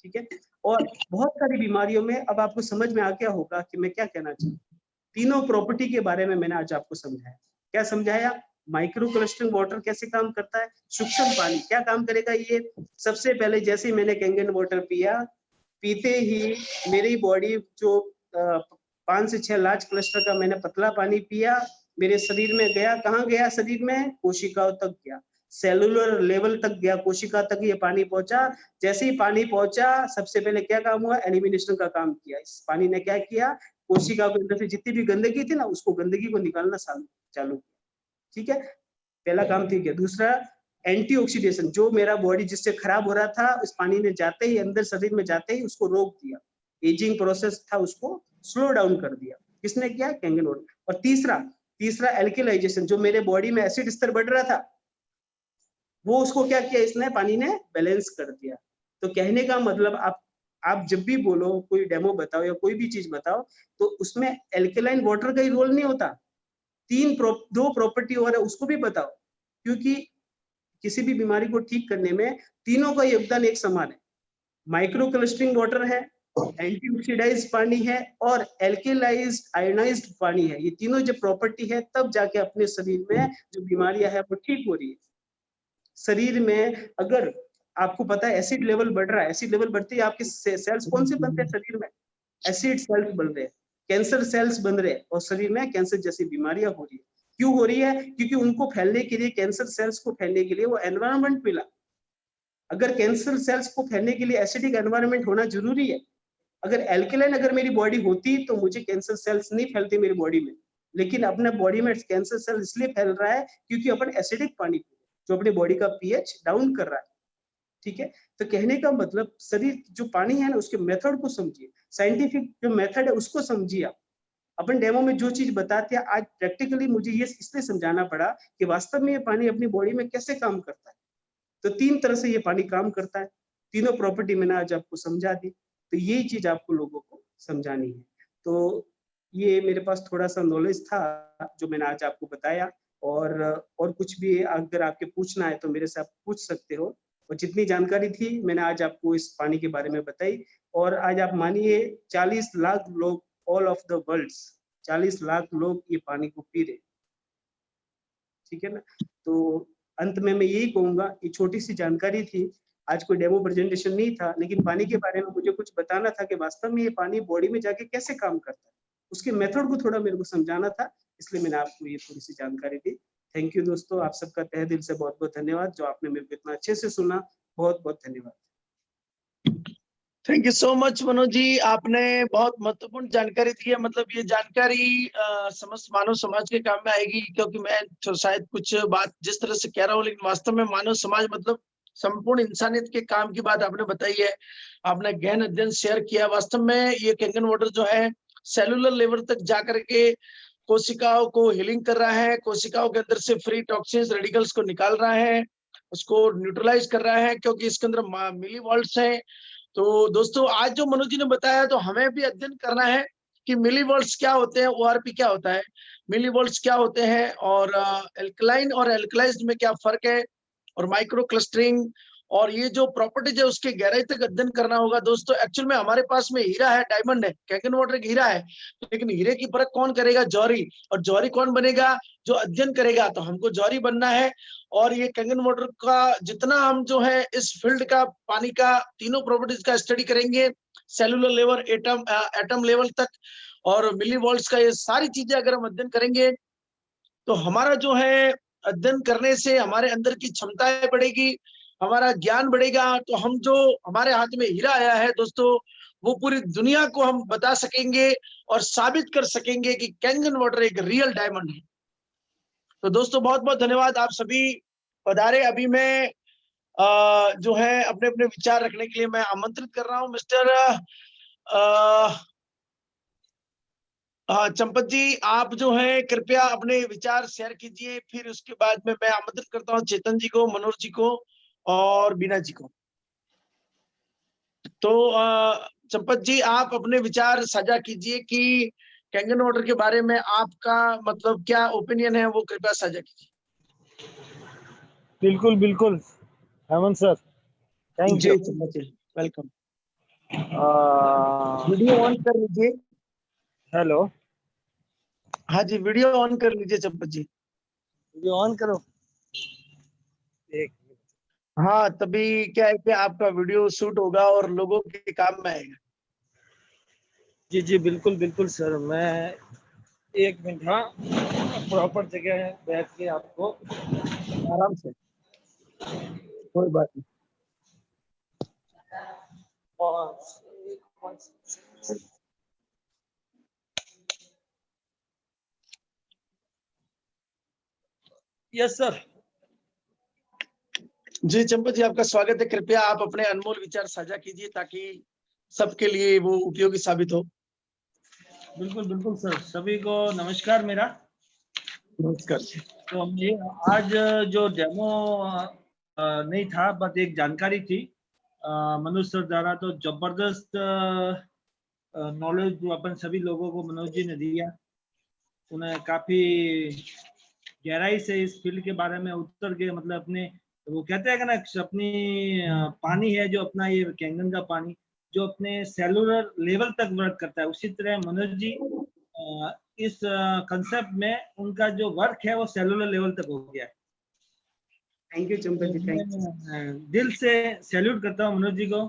ठीक है। और बहुत सारी बीमारियों में अब आपको समझ में आ गया होगा कि मैं क्या कहना चाहूँ। तीनों प्रॉपर्टी के बारे में मैंने आज आपको समझाया। क्या समझाया? माइक्रो क्लस्टरिंग वाटर कैसे काम करता है, सूक्ष्म पानी क्या काम करेगा। ये सबसे पहले जैसे ही मैंने कैंगन वाटर पिया, पीते ही मेरी बॉडी जो 5 से 6 लार्ज क्लस्टर का मैंने पतला पानी पिया, मेरे शरीर में गया। कहाँ गया? शरीर में कोशिकाओं तक गया, सेलुलर लेवल तक गया, कोशिका तक ये पानी पहुंचा। जैसे ही पानी पहुंचा, सबसे पहले क्या काम हुआ? एलिमिनेशन का काम किया। इस पानी ने क्या किया? कोशिका के अंदर से जितनी भी गंदगी थी ना, उसको गंदगी को निकालना चालू किया। ठीक है, पहला काम ठीक है। दूसरा, एंटीऑक्सीडेशन, जो मेरा बॉडी जिससे खराब हो रहा था, उस पानी में जाते ही, अंदर शरीर में जाते ही उसको रोक दिया। एजिंग प्रोसेस था, उसको स्लो डाउन कर दिया। किसने किया? Kangen water. और तीसरा एल्केलाइजेशन, जो मेरे बॉडी में एसिड स्तर बढ़ रहा था, वो उसको क्या किया? इसने, पानी ने बैलेंस कर दिया। तो कहने का मतलब, आप जब भी बोलो, कोई डेमो बताओ या कोई भी चीज बताओ, तो उसमें एल्केलाइन वाटर का ही रोल नहीं होता। दो प्रॉपर्टी और है, उसको भी बताओ, क्योंकि किसी भी बीमारी को ठीक करने में तीनों का योगदान एक समान है। माइक्रो क्लस्टरिंग वाटर है, एंटीऑक्सीडाइज्ड पानी है, और एल्केलाइज्ड आयोनाइज्ड पानी है। ये तीनों जब प्रॉपर्टी है, तब जाके अपने शरीर में जो बीमारियां है वो ठीक हो रही है। शरीर में अगर आपको पता है एसिड लेवल बढ़ रहा है, एसिड लेवल बढ़ते ही आपके सेल्स कौन से बनते हैं? शरीर में एसिड सेल्स बन रहे हैं, कैंसर सेल्स बन रहे हैं, और शरीर में कैंसर जैसी बीमारियां हो रही है। क्यों हो रही है? क्योंकि उनको फैलने के लिए, कैंसर सेल्स को फैलने के लिए वो एनवायरनमेंट मिला। अगर कैंसर सेल्स को फैलने के लिए एसिडिक एनवायरनमेंट होना जरूरी है। अगर एल्केलाइन अगर मेरी बॉडी होती तो मुझे कैंसर सेल्स नहीं फैलती मेरी बॉडी में। लेकिन अपने बॉडी में कैंसर सेल इसलिए फैल रहा है क्योंकि अपन एसिडिक पानी पी रहे हैं, जो अपनी बॉडी का पीएच डाउन कर रहा है। ठीक है, तो कहने का मतलब, शरीर जो पानी है ना, उसके मेथड को समझिए, साइंटिफिक जो मेथड है उसको समझिए। आप अपन डेमो में जो चीज बताते हैं, आज प्रैक्टिकली मुझे ये इसलिए समझाना पड़ा कि वास्तव में ये पानी अपनी बॉडी में कैसे काम करता है। तो 3 तरह से ये पानी काम करता है, तीनों प्रॉपर्टी मैंने आज आपको समझा दी। तो यही चीज आपको लोगों को समझानी है। तो ये मेरे पास थोड़ा सा नॉलेज था जो मैंने आज आपको बताया, और कुछ भी अगर आपके पूछना है तो मेरे से आप पूछ सकते हो। और जितनी जानकारी थी मैंने आज आपको इस पानी के बारे में बताई। और आज आप मानिए 40 लाख लोग all of the world. 40 lakh लोग ये पानी को पी रहे, ठीक है ना। तो अंत में मैं यही कहूंगा, ये छोटी सी जानकारी थी, आज कोई डेमो प्रेजेंटेशन नहीं था, लेकिन पानी के बारे में मुझे कुछ बताना था कि वास्तव में ये पानी बॉडी में जाके कैसे काम करता है, उसके मेथड को थोड़ा मेरे को समझाना था, इसलिए मैंने आपको ये थोड़ी सी जानकारी दी। थैंक यू दोस्तों, आप सबका तहे दिल से बहुत बहुत धन्यवाद, जो आपने मेरे को इतना अच्छे से सुना, बहुत बहुत धन्यवाद। Thank you so much Manoj ji, आपने बहुत महत्वपूर्ण जानकारी दी है। मतलब ये जानकारी समस्त मानव समाज के काम में आएगी, क्योंकि मैं तो शायद कुछ बात जिस तरह से कह रहा हूँ, लेकिन वास्तव में मानव समाज मतलब संपूर्ण इंसानियत के काम की बात आपने बताई है। आपने गहन अध्ययन शेयर किया। वास्तव में ये कैंगन वाटर जो है सेलुलर लेवल तक जाकर के कोशिकाओं को हीलिंग कर रहा है, कोशिकाओं के अंदर से फ्री टॉक्सिन्स रेडिकल्स को निकाल रहा है, उसको न्यूट्रलाइज कर रहा है, क्योंकि इसके अंदर मिली वॉल्ट्स हैं। तो दोस्तों आज जो मनोज जी ने बताया, तो हमें भी अध्ययन करना है कि मिली वोल्ट्स क्या होते हैं, ओआरपी क्या होता है, मिली वोल्ट्स क्या होते हैं, और एल्कलाइन और एल्कलाइज्ड में क्या फर्क है, और माइक्रो क्लस्टरिंग और ये जो प्रॉपर्टीज है उसके गहराई तक अध्ययन करना होगा। दोस्तों एक्चुअल में हमारे पास में हीरा है, डायमंड है, कैंगन वाटर एक हीरा है, लेकिन हीरे की परख कौन करेगा? जौहरी। और जौहरी कौन बनेगा? जो अध्ययन करेगा। तो हमको जौहरी बनना है, और ये कैंगन वाटर का जितना हम जो है इस फील्ड का पानी का तीनों प्रॉपर्टीज का स्टडी करेंगे, सेलुलर लेवल, एटम लेवल तक, और मिली वोल्ट्स का, ये सारी चीजें अगर हम अध्ययन करेंगे तो हमारा जो है अध्ययन करने से हमारे अंदर की क्षमताएं बढ़ेगी, हमारा ज्ञान बढ़ेगा। तो हम जो हमारे हाथ में हीरा आया है दोस्तों, वो पूरी दुनिया को हम बता सकेंगे और साबित कर सकेंगे कि कैंगन वाटर एक रियल डायमंड है। तो दोस्तों बहुत बहुत धन्यवाद, आप सभी पधारे। अभी मैं जो है अपने अपने विचार रखने के लिए मैं आमंत्रित कर रहा हूं मिस्टर चंपत जी, आप जो है कृपया अपने विचार शेयर कीजिए, फिर उसके बाद में मैं आमंत्रित करता हूं चेतन जी को, मनोज जी को और बीना जी को। तो चंपत जी, आप अपने विचार साझा कीजिए कि कैंगन वाटर के बारे में आपका मतलब क्या ओपिनियन है, वो कृपया साझा कीजिए। बिल्कुल बिल्कुल हेमंत सर, थैंक यू। जी Champat ji, welcome. Video on कर लीजिए। हेलो, हाँ जी, वीडियो ऑन कर लीजिए चंपत जी। वीडियो ऑन करो। एक हाँ, तभी क्या है कि आपका वीडियो शूट होगा और लोगों के काम में आएगा। जी जी बिल्कुल बिल्कुल सर, मैं 1 मिनट, हाँ, प्रॉपर जगह बैठ के आपको आराम से, कोई बात नहीं। Yes sir. जी चंपत जी, आपका स्वागत है। कृपया आप अपने अनमोल विचार साझा कीजिए ताकि सबके लिए वो उपयोगी साबित हो। बिल्कुल बिल्कुल सर, सभी को नमस्कार मेरा। नमस्कार। तो ये आज जो डेमो नहीं था, बस एक जानकारी थी मनोज सर द्वारा, तो जबरदस्त नॉलेज जो अपन सभी लोगों को मनोज जी ने दिया। उन्हें काफी गहराई से इस फील्ड के बारे में उतर के, मतलब अपने, वो कहते हैं कि ना, अपनी पानी है जो अपना ये कैंगन का पानी जो अपने सेलुलर लेवल तक वर्क करता है, उसी तरह मनोज जी इस कंसेप्ट में उनका जो वर्क है वो सेलुलर लेवल तक हो गया है। Thank you Champat ji, thank you. मैं दिल से सैल्यूट करता हूँ मनोज जी को।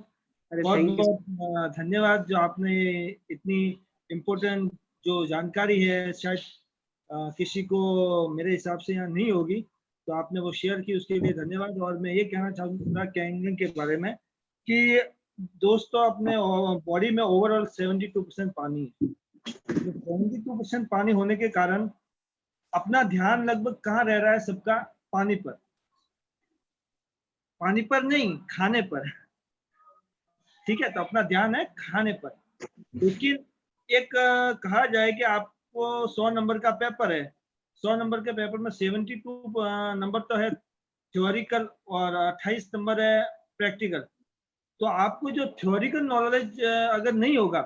बहुत थैंक यू। बहुत धन्यवाद, जो आपने इतनी इम्पोर्टेंट जो जानकारी है, शायद किसी को मेरे हिसाब से यहाँ नहीं होगी, तो आपने वो शेयर की, उसके लिए धन्यवाद। और मैं ये कहना चाहूँगा कैंगन के बारे में कि दोस्तों, अपने बॉडी में ओवरऑल 72% पानी है। 72% पानी होने के कारण अपना ध्यान लगभग कहाँ रह रहा है सबका? पानी पर। पानी पर नहीं, खाने पर, ठीक है। तो अपना ध्यान है खाने पर। लेकिन एक कहा जाए कि आपको 100 नंबर का पेपर है, 100 नंबर के पेपर में 72 नंबर तो है थ्योरिकल और 28 नंबर है प्रैक्टिकल। तो आपको जो थ्योरिकल नॉलेज अगर नहीं होगा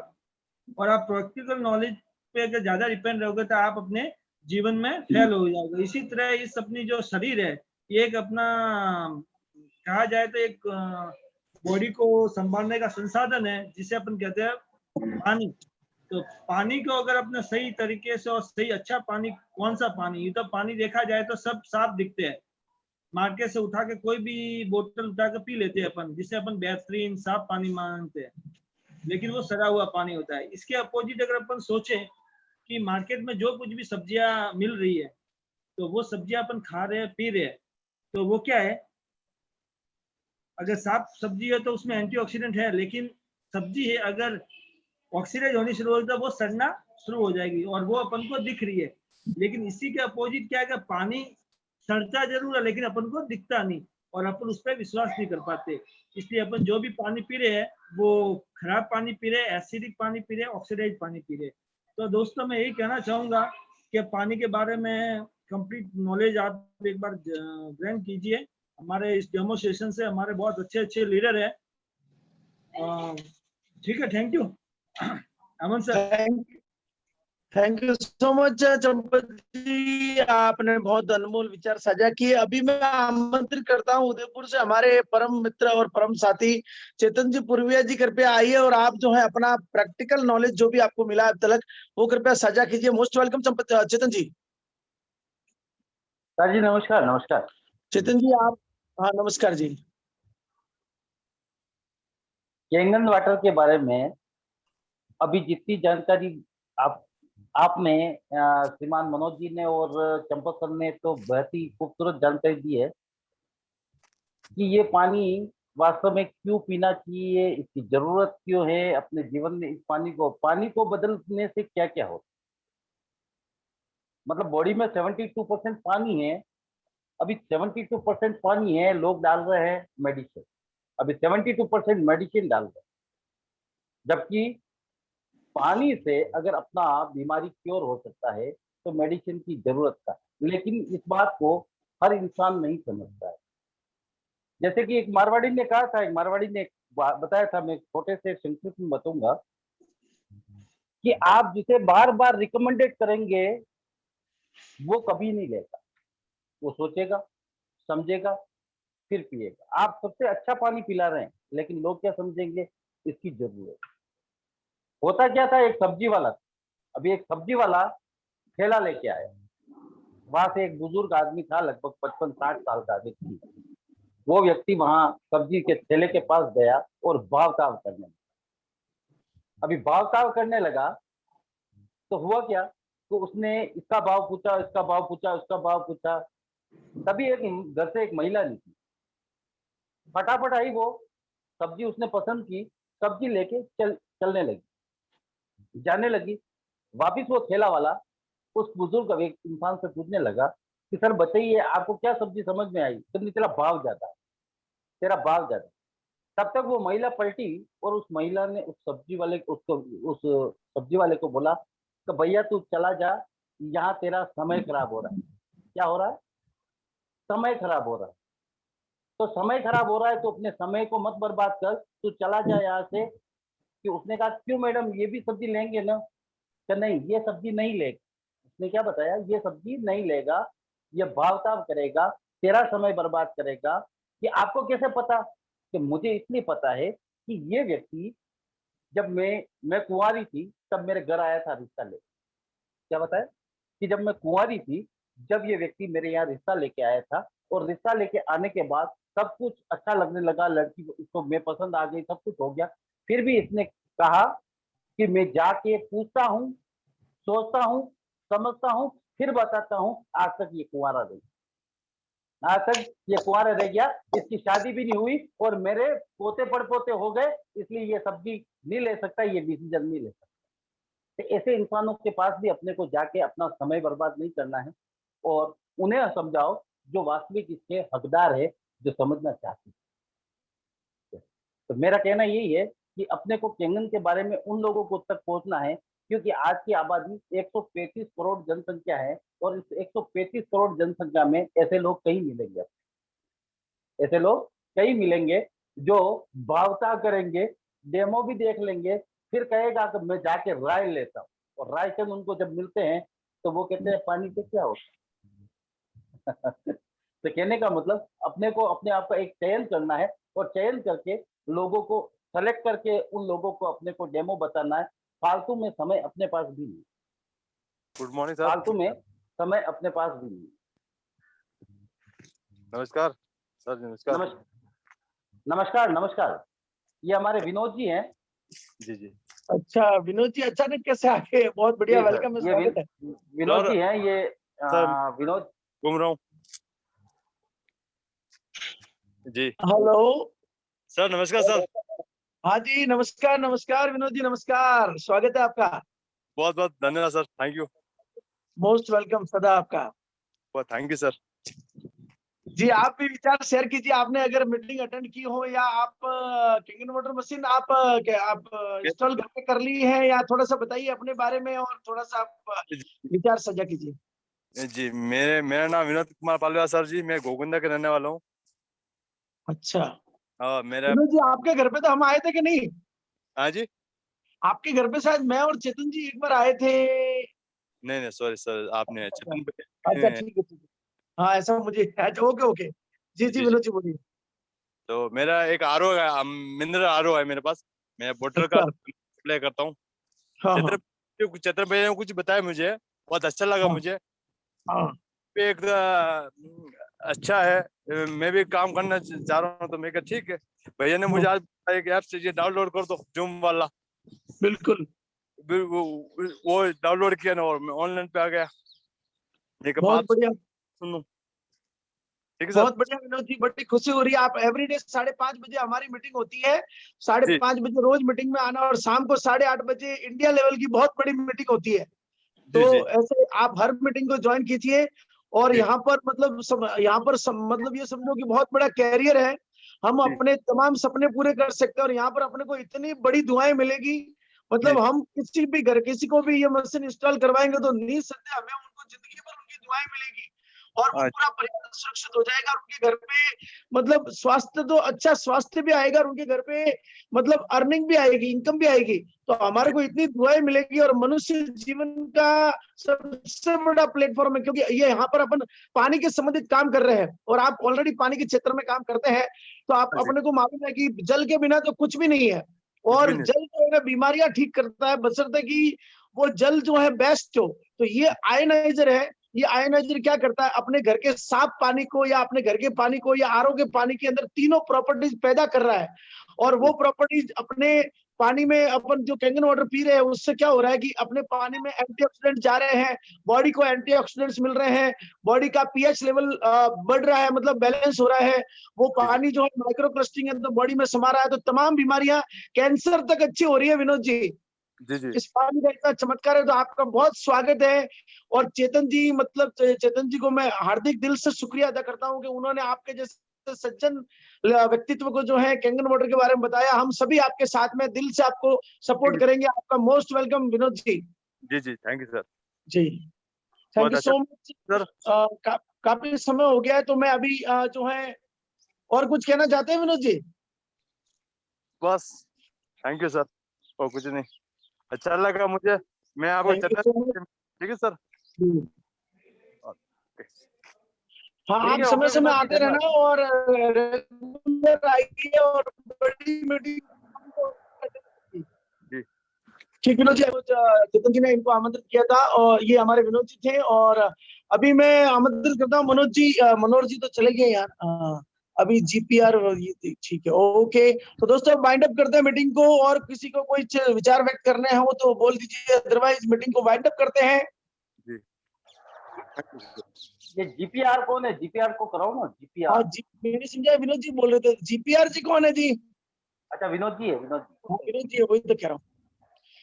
और आप प्रैक्टिकल नॉलेज पे अगर ज्यादा डिपेंड रहोगे, तो आप अपने जीवन में फेल हो जाओगे। इसी तरह इस अपनी जो शरीर है, ये एक अपना कहा जाए तो एक बॉडी को संभालने का संसाधन है, जिसे अपन कहते हैं पानी। तो पानी को अगर अपने सही तरीके से और सही अच्छा पानी, कौन सा पानी, ये तो पानी देखा जाए तो सब साफ दिखते हैं, मार्केट से उठा के कोई भी बोतल उठा के पी लेते हैं अपन, जिसे अपन बेहतरीन साफ पानी मानते हैं, लेकिन वो सड़ा हुआ पानी होता है। इसके अपोजिट अगर अपन सोचें कि मार्केट में जो कुछ भी सब्जियां मिल रही है, तो वो सब्जियां अपन खा रहे हैं, पी रहे हैं, तो वो क्या है, अगर साफ सब्जी है तो उसमें एंटीऑक्सीडेंट है, लेकिन सब्जी है अगर ऑक्सीडाइज होनी शुरू हो तो वो सड़ना शुरू हो जाएगी, और वो अपन को दिख रही है। लेकिन इसी के अपोजिट क्या है कि पानी सड़ता जरूर है लेकिन अपन को दिखता नहीं, और अपन उस पर विश्वास नहीं कर पाते। इसलिए अपन जो भी पानी पी रहे हैं वो खराब पानी पी रहे हैं, एसिडिक पानी पी रहे हैं, ऑक्सीडाइज पानी पी रहे हैं। तो दोस्तों मैं यही कहना चाहूंगा कि पानी के बारे में कंप्लीट नॉलेज आप एक बार ग्रहण कीजिए। हमारे इस डेमो सेशन से हमारे बहुत अच्छे अच्छे लीडर है। ठीक है, thank you Aman sir. Thank you so much Champat ji, आपने बहुत अनमोल विचार साझा किए। अभी मैं आमंत्रित करता हूँ उदयपुर से हमारे परम मित्र और परम साथी चेतन जी पूर्विया जी, कृपया आइए और आप जो है अपना प्रैक्टिकल नॉलेज जो भी आपको मिला अब तक वो कृपया साझा कीजिए। मोस्ट वेलकम चेतन जी। सर जी नमस्कार। नमस्कार चेतन जी आप, हाँ नमस्कार जी। केंगन वाटर के बारे में अभी जितनी जानकारी आपने श्रीमान मनोज जी ने और चंपत सर ने तो बहुत ही खूबसूरत जानकारी दी है कि ये पानी वास्तव में क्यों पीना चाहिए, इसकी जरूरत क्यों है अपने जीवन में, इस पानी को बदलने से क्या क्या होता है। मतलब बॉडी में 72% पानी है, अभी 72% पानी है, लोग डाल रहे हैं मेडिसिन, अभी 72% मेडिसिन डाल रहे हैं, जबकि पानी से अगर अपना बीमारी क्योर हो सकता है तो मेडिसिन की जरूरत का, लेकिन इस बात को हर इंसान नहीं समझता है। जैसे कि एक मारवाड़ी ने कहा था, एक मारवाड़ी ने बताया था, मैं छोटे से संक्षिप्त में बताऊंगा कि आप जिसे बार बार रिकमेंडेड करेंगे वो कभी नहीं लेगा, वो सोचेगा समझेगा फिर पिएगा। आप सबसे अच्छा पानी पिला रहे हैं लेकिन लोग क्या समझेंगे, इसकी जरूरत। होता क्या था, एक सब्जी वाला था, अभी एक सब्जी वाला ठेला लेके आया, वहां से एक बुजुर्ग आदमी था, लगभग 55-60 साल का व्यक्ति। वो व्यक्ति वहां सब्जी के ठेले के पास गया और भाव ताव करने लगा। अभी भाव ताव करने लगा तो हुआ क्या, तो उसने इसका भाव पूछा, इसका भाव पूछा, उसका भाव पूछा। तभी एक घर से एक महिला निकली, फटाफट आई, वो सब्जी उसने पसंद की, सब्जी लेके चलने लगी, जाने लगी। वापिस वो ठेला वाला उस बुजुर्ग इंसान से पूछने लगा कि सर बताइए आपको क्या सब्जी समझ में आई, तो तेरा भाव ज्यादा है, तेरा भाव ज्यादा। तब तक वो महिला पलटी और उस महिला ने उस सब्जी वाले को बोला कि भैया तू चला जा, यहाँ तेरा समय खराब हो रहा है। क्या हो रहा है, समय खराब हो रहा है। तो समय खराब हो रहा है तो अपने समय को मत बर्बाद कर, तू चला जा यहाँ से। कि उसने कहा क्यों मैडम, ये भी सब्जी लेंगे ना? कि नहीं, ये सब्जी नहीं लेगा। उसने क्या बताया, ये सब्जी नहीं लेगा, ये भाव-ताव करेगा, तेरा समय बर्बाद करेगा। कि आपको कैसे पता? कि मुझे इसलिए पता है कि ये व्यक्ति जब मैं कुंवारी थी तब मेरे घर आया था रिश्ता लेके। क्या बताया कि जब मैं कुंवारी थी, जब ये व्यक्ति मेरे यहाँ रिश्ता लेके आया था, और रिश्ता लेके आने के बाद सब कुछ अच्छा लगने लगा, लड़की को इसको मैं पसंद आ गई, सब कुछ हो गया। फिर भी इसने कहा कि मैं जाके पूछता हूँ, सोचता हूँ, समझता हूँ, फिर बताता हूँ। आज तक ये कुंवारा रह गया, आज तक ये कुंवारा रह गया, इसकी शादी भी नहीं हुई और मेरे पोते पड़पोते हो गए, इसलिए ये सब्जी नहीं ले सकता, ये डिसीजन नहीं ले सकता। तो ऐसे इंसानों के पास भी अपने को जाके अपना समय बर्बाद नहीं करना है, और उन्हें समझाओ जो वास्तविक इसके हकदार है, जो समझना चाहते हैं। तो मेरा कहना यही है कि अपने को केंगन के बारे में उन लोगों को तक पहुंचना है, क्योंकि आज की आबादी 135 करोड़ जनसंख्या है, और इस 135 करोड़ जनसंख्या में ऐसे लोग कहीं मिलेंगे, ऐसे लोग कई मिलेंगे जो भावता करेंगे, डेमो भी देख लेंगे, फिर कहेगा कि मैं जाके राय लेता हूँ, और राय चंद उनको जब मिलते हैं तो वो कहते हैं पानी से क्या होता है। तो कहने का मतलब अपने को अपने आप का एक चयन करना है, और चयन करके लोगों को सेलेक्ट करके उन लोगों को अपने को डेमो बताना है, फालतू में समय अपने पास भी नहीं, गुड मॉर्निंग सर। फालतू में समय अपने पास भी नहीं। नमस्कार सर। नमस्कार। नमस्कार नमस्कार। ये हमारे विनोद जी हैं। जी जी। अच्छा विनोद जी, अचानक कैसे आ गए? बहुत बढ़िया, जी सर, वेलकम है, ये स्वागत है। विनोद सर, जी हैं ये। सर, विनोद घूम रहा हूँ जी। हेलो सर नमस्कार सर। हाँ जी, नमस्कार नमस्कार विनोद जी, नमस्कार, स्वागत है आपका। बहुत बहुत धन्यवाद sir. Thank you. Most welcome सदा आपका। बहुत थैंक यू सर। जी, आप भी विचार शेयर कीजिए, आपने अगर मीटिंग अटेंड की हो या आप किंगन वाटर मशीन आप इंस्टॉल घर पे कर ली है, या थोड़ा सा बताइए अपने बारे में और थोड़ा सा आप विचार साझा कीजिए। जी मेरा नाम विनोद कुमार पालिवाल सर जी। मैं गोविंदा के रहने वाला हूँ। अच्छा हाँ मेरा। विनोद जी, आपके घर पे तो हम आए थे कि नहीं? हाँ जी। आपके घर पे शायद मैं और चेतन जी एक बार आए थे। नहीं नहीं सॉरी सर, आपने अच्छा चेतन अच्छा, ठीक है ठीक है। हाँ ऐसा मुझे, अच्छा ओके ओके। जी जी जी। विनोद जी बोलिए। तो मेरा एक आरओ है, मिनरल आरओ है मेरे पास। मैं वाटर का अच्छा सप्लाई करता हूँ। हाँ हाँ चित्र भैया ने कुछ बताया मुझे, बहुत अच्छा लगा हाँ मुझे। हाँ एक अच्छा है, मैं भी काम करना चाह रहा हूँ। तो मैं कहा ठीक है। भैया ने मुझे हाँ, आज बताया कि ऐप से ये डाउनलोड कर दो, जूम वाला। बिल्कुल फिर वो डाउनलोड किया ना, और मैं ऑनलाइन पे आ गया। एक बहुत बात बढ़िया। सुन लूं, ठीक है सर? बहुत बढ़िया विनोद जी, बड़ी खुशी हो रही है। आप एवरीडे 5:30 बजे हमारी मीटिंग होती है, जी 5:30 बजे रोज मीटिंग में आना, और शाम को 8:30 बजे इंडिया लेवल की बहुत बड़ी मीटिंग होती है। जी जी तो ऐसे आप हर मीटिंग को ज्वाइन कीजिए। और जी यहाँ पर मतलब मतलब ये समझो कि बहुत बड़ा कैरियर है। हम जी अपने तमाम सपने पूरे कर सकते हैं, और यहाँ पर अपने को इतनी बड़ी दुआएं मिलेगी। जी मतलब हम किसी को भी ये मशीन इंस्टॉल करवाएंगे तो निस्संदेह हमें उनको जिंदगी भर उनकी दुआएं मिलेगी, और वो हाँ पूरा परिवार सुरक्षित हो जाएगा, और उनके घर पे मतलब स्वास्थ्य तो अच्छा स्वास्थ्य भी आएगा, और उनके घर पे मतलब अर्निंग भी आएगी, इनकम भी आएगी। तो हमारे जी को इतनी दुआएं मिलेगी, और मनुष्य जीवन का सबसे बड़ा प्लेटफॉर्म है, क्योंकि ये यहाँ पर अपन पानी के संबंधित काम कर रहे हैं, और आप ऑलरेडी पानी के क्षेत्र में काम करते हैं। तो आप हाँ जी। अपने को मालूम है कि जल के बिना तो कुछ भी नहीं है, कुछ भी और नहीं। जल जो है ना बीमारियां ठीक करता है, बशर्ते कि वो जल जो है बेस्ट हो। तो ये आयनाइजर है। ये आयनाइजर क्या करता है, अपने घर के साफ पानी को या अपने घर के पानी को या आरओ के पानी के अंदर तीनों प्रॉपर्टीज पैदा कर रहा है। और वो प्रॉपर्टीज अपने पानी में अपन जो कैंगन वाटर पी रहे हैं, उससे क्या हो रहा है कि अपने पानी में एंटीऑक्सीडेंट जा रहे हैं, बॉडी को एंटीऑक्सीडेंट्स मिल रहे हैं, बॉडी का पीएच लेवल बढ़ रहा है, मतलब बैलेंस हो रहा है। वो जी पानी जो है माइक्रो क्लस्टरिंग है तो बॉडी में समा रहा है, तो तमाम बीमारियां कैंसर तक अच्छी हो रही है विनोद जी। जी जी इस पानी का इतना चमत्कार है, तो आपका बहुत स्वागत है। और चेतन जी, मतलब चेतन जी को मैं हार्दिक दिल से शुक्रिया अदा करता हूँ कि उन्होंने आपके जैसे सज्जन व्यक्तित्व को जो है कैंगन वाटर के बारे में बताया। हम सभी आपके साथ में दिल से आपको सपोर्ट करेंगे। आपका मोस्ट वेलकम विनोद जी। जी जी। Thank you sir. जी थैंक बहुत यू अच्छा सो मच। सर। काफी समय हो गया है, तो मैं अभी जो है और कुछ कहना चाहते हैं विनोद जी? बस थैंक यू सर, और कुछ नहीं। अच्छा लगा मुझे। मैं आपको थैंक यू चर्चा, सो मच। ठीक है सर? हाँ, ठीक आप है, समय ओके समय विनोद जी, आते रहना, धन्यवाद। और रेगुलर आइए, और बड़ी मीटिंग। जी ठीक विनोद जी, चेतन जी ने इनको आमंत्रित किया था, और ये हमारे विनोद जी थे। और अभी मैं आमंत्रित करता हूँ मनोज जी। मनोज जी तो चले गए यार। अभी जीपीआर ठीक है, ओके। तो दोस्तों वाइंड अप करते हैं मीटिंग को, और किसी को कोई विचार व्यक्त करने हो तो बोल दीजिए, अदरवाइज मीटिंग को वाइंड अप करते हैं। जी। ये जीपीआर कौन है? जीपीआर को कराओ ना, हाँ जीपीआर। जी, मैंने समझा विनोद जी बोल रहे थे। जीपीआर जी कौन है जी? अच्छा, विनोद जी है, विनोद जी। हाँ विनोद जी है, वही तो कह रहा हूँ।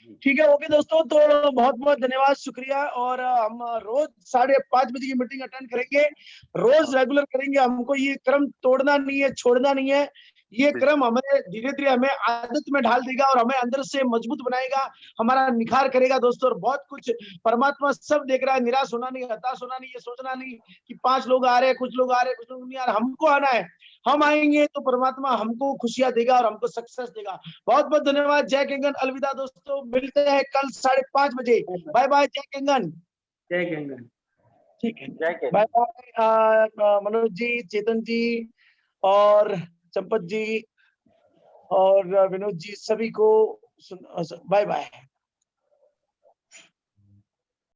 जी। ठीक है, ओके दोस्तों, तो बहुत बहुत धन्यवाद, शुक्रिया। और हम रोज 5:30 बजे की मीटिंग अटेंड करेंगे, रोज रेगुलर करेंगे। हमको ये क्रम तोड़ना नहीं है, छोड़ना नहीं है। ये जी क्रम हमें धीरे धीरे हमें आदत में ढाल देगा, और हमें अंदर से मजबूत बनाएगा, हमारा निखार करेगा दोस्तों। और बहुत कुछ परमात्मा सब देख रहा है। निराश होना नहीं, हताश होना नहीं, ये सोचना नहीं कि 5 लोग आ रहे हैं, कुछ लोग आ रहे हैं, कुछ लोग नहीं आ रहे। हमको आना है, हम आएंगे तो परमात्मा हमको खुशियां देगा और हमको सक्सेस देगा। बहुत बहुत धन्यवाद। जय केंगन, अलविदा दोस्तों, मिलते हैं कल 5:30 बजे। बाय बाय, जय केंगन। जय गंगा। ठीक है, जय के। बाय बाय मनोज जी, चेतन जी, और चंपत जी, और विनोद जी, सभी को बाय बाय।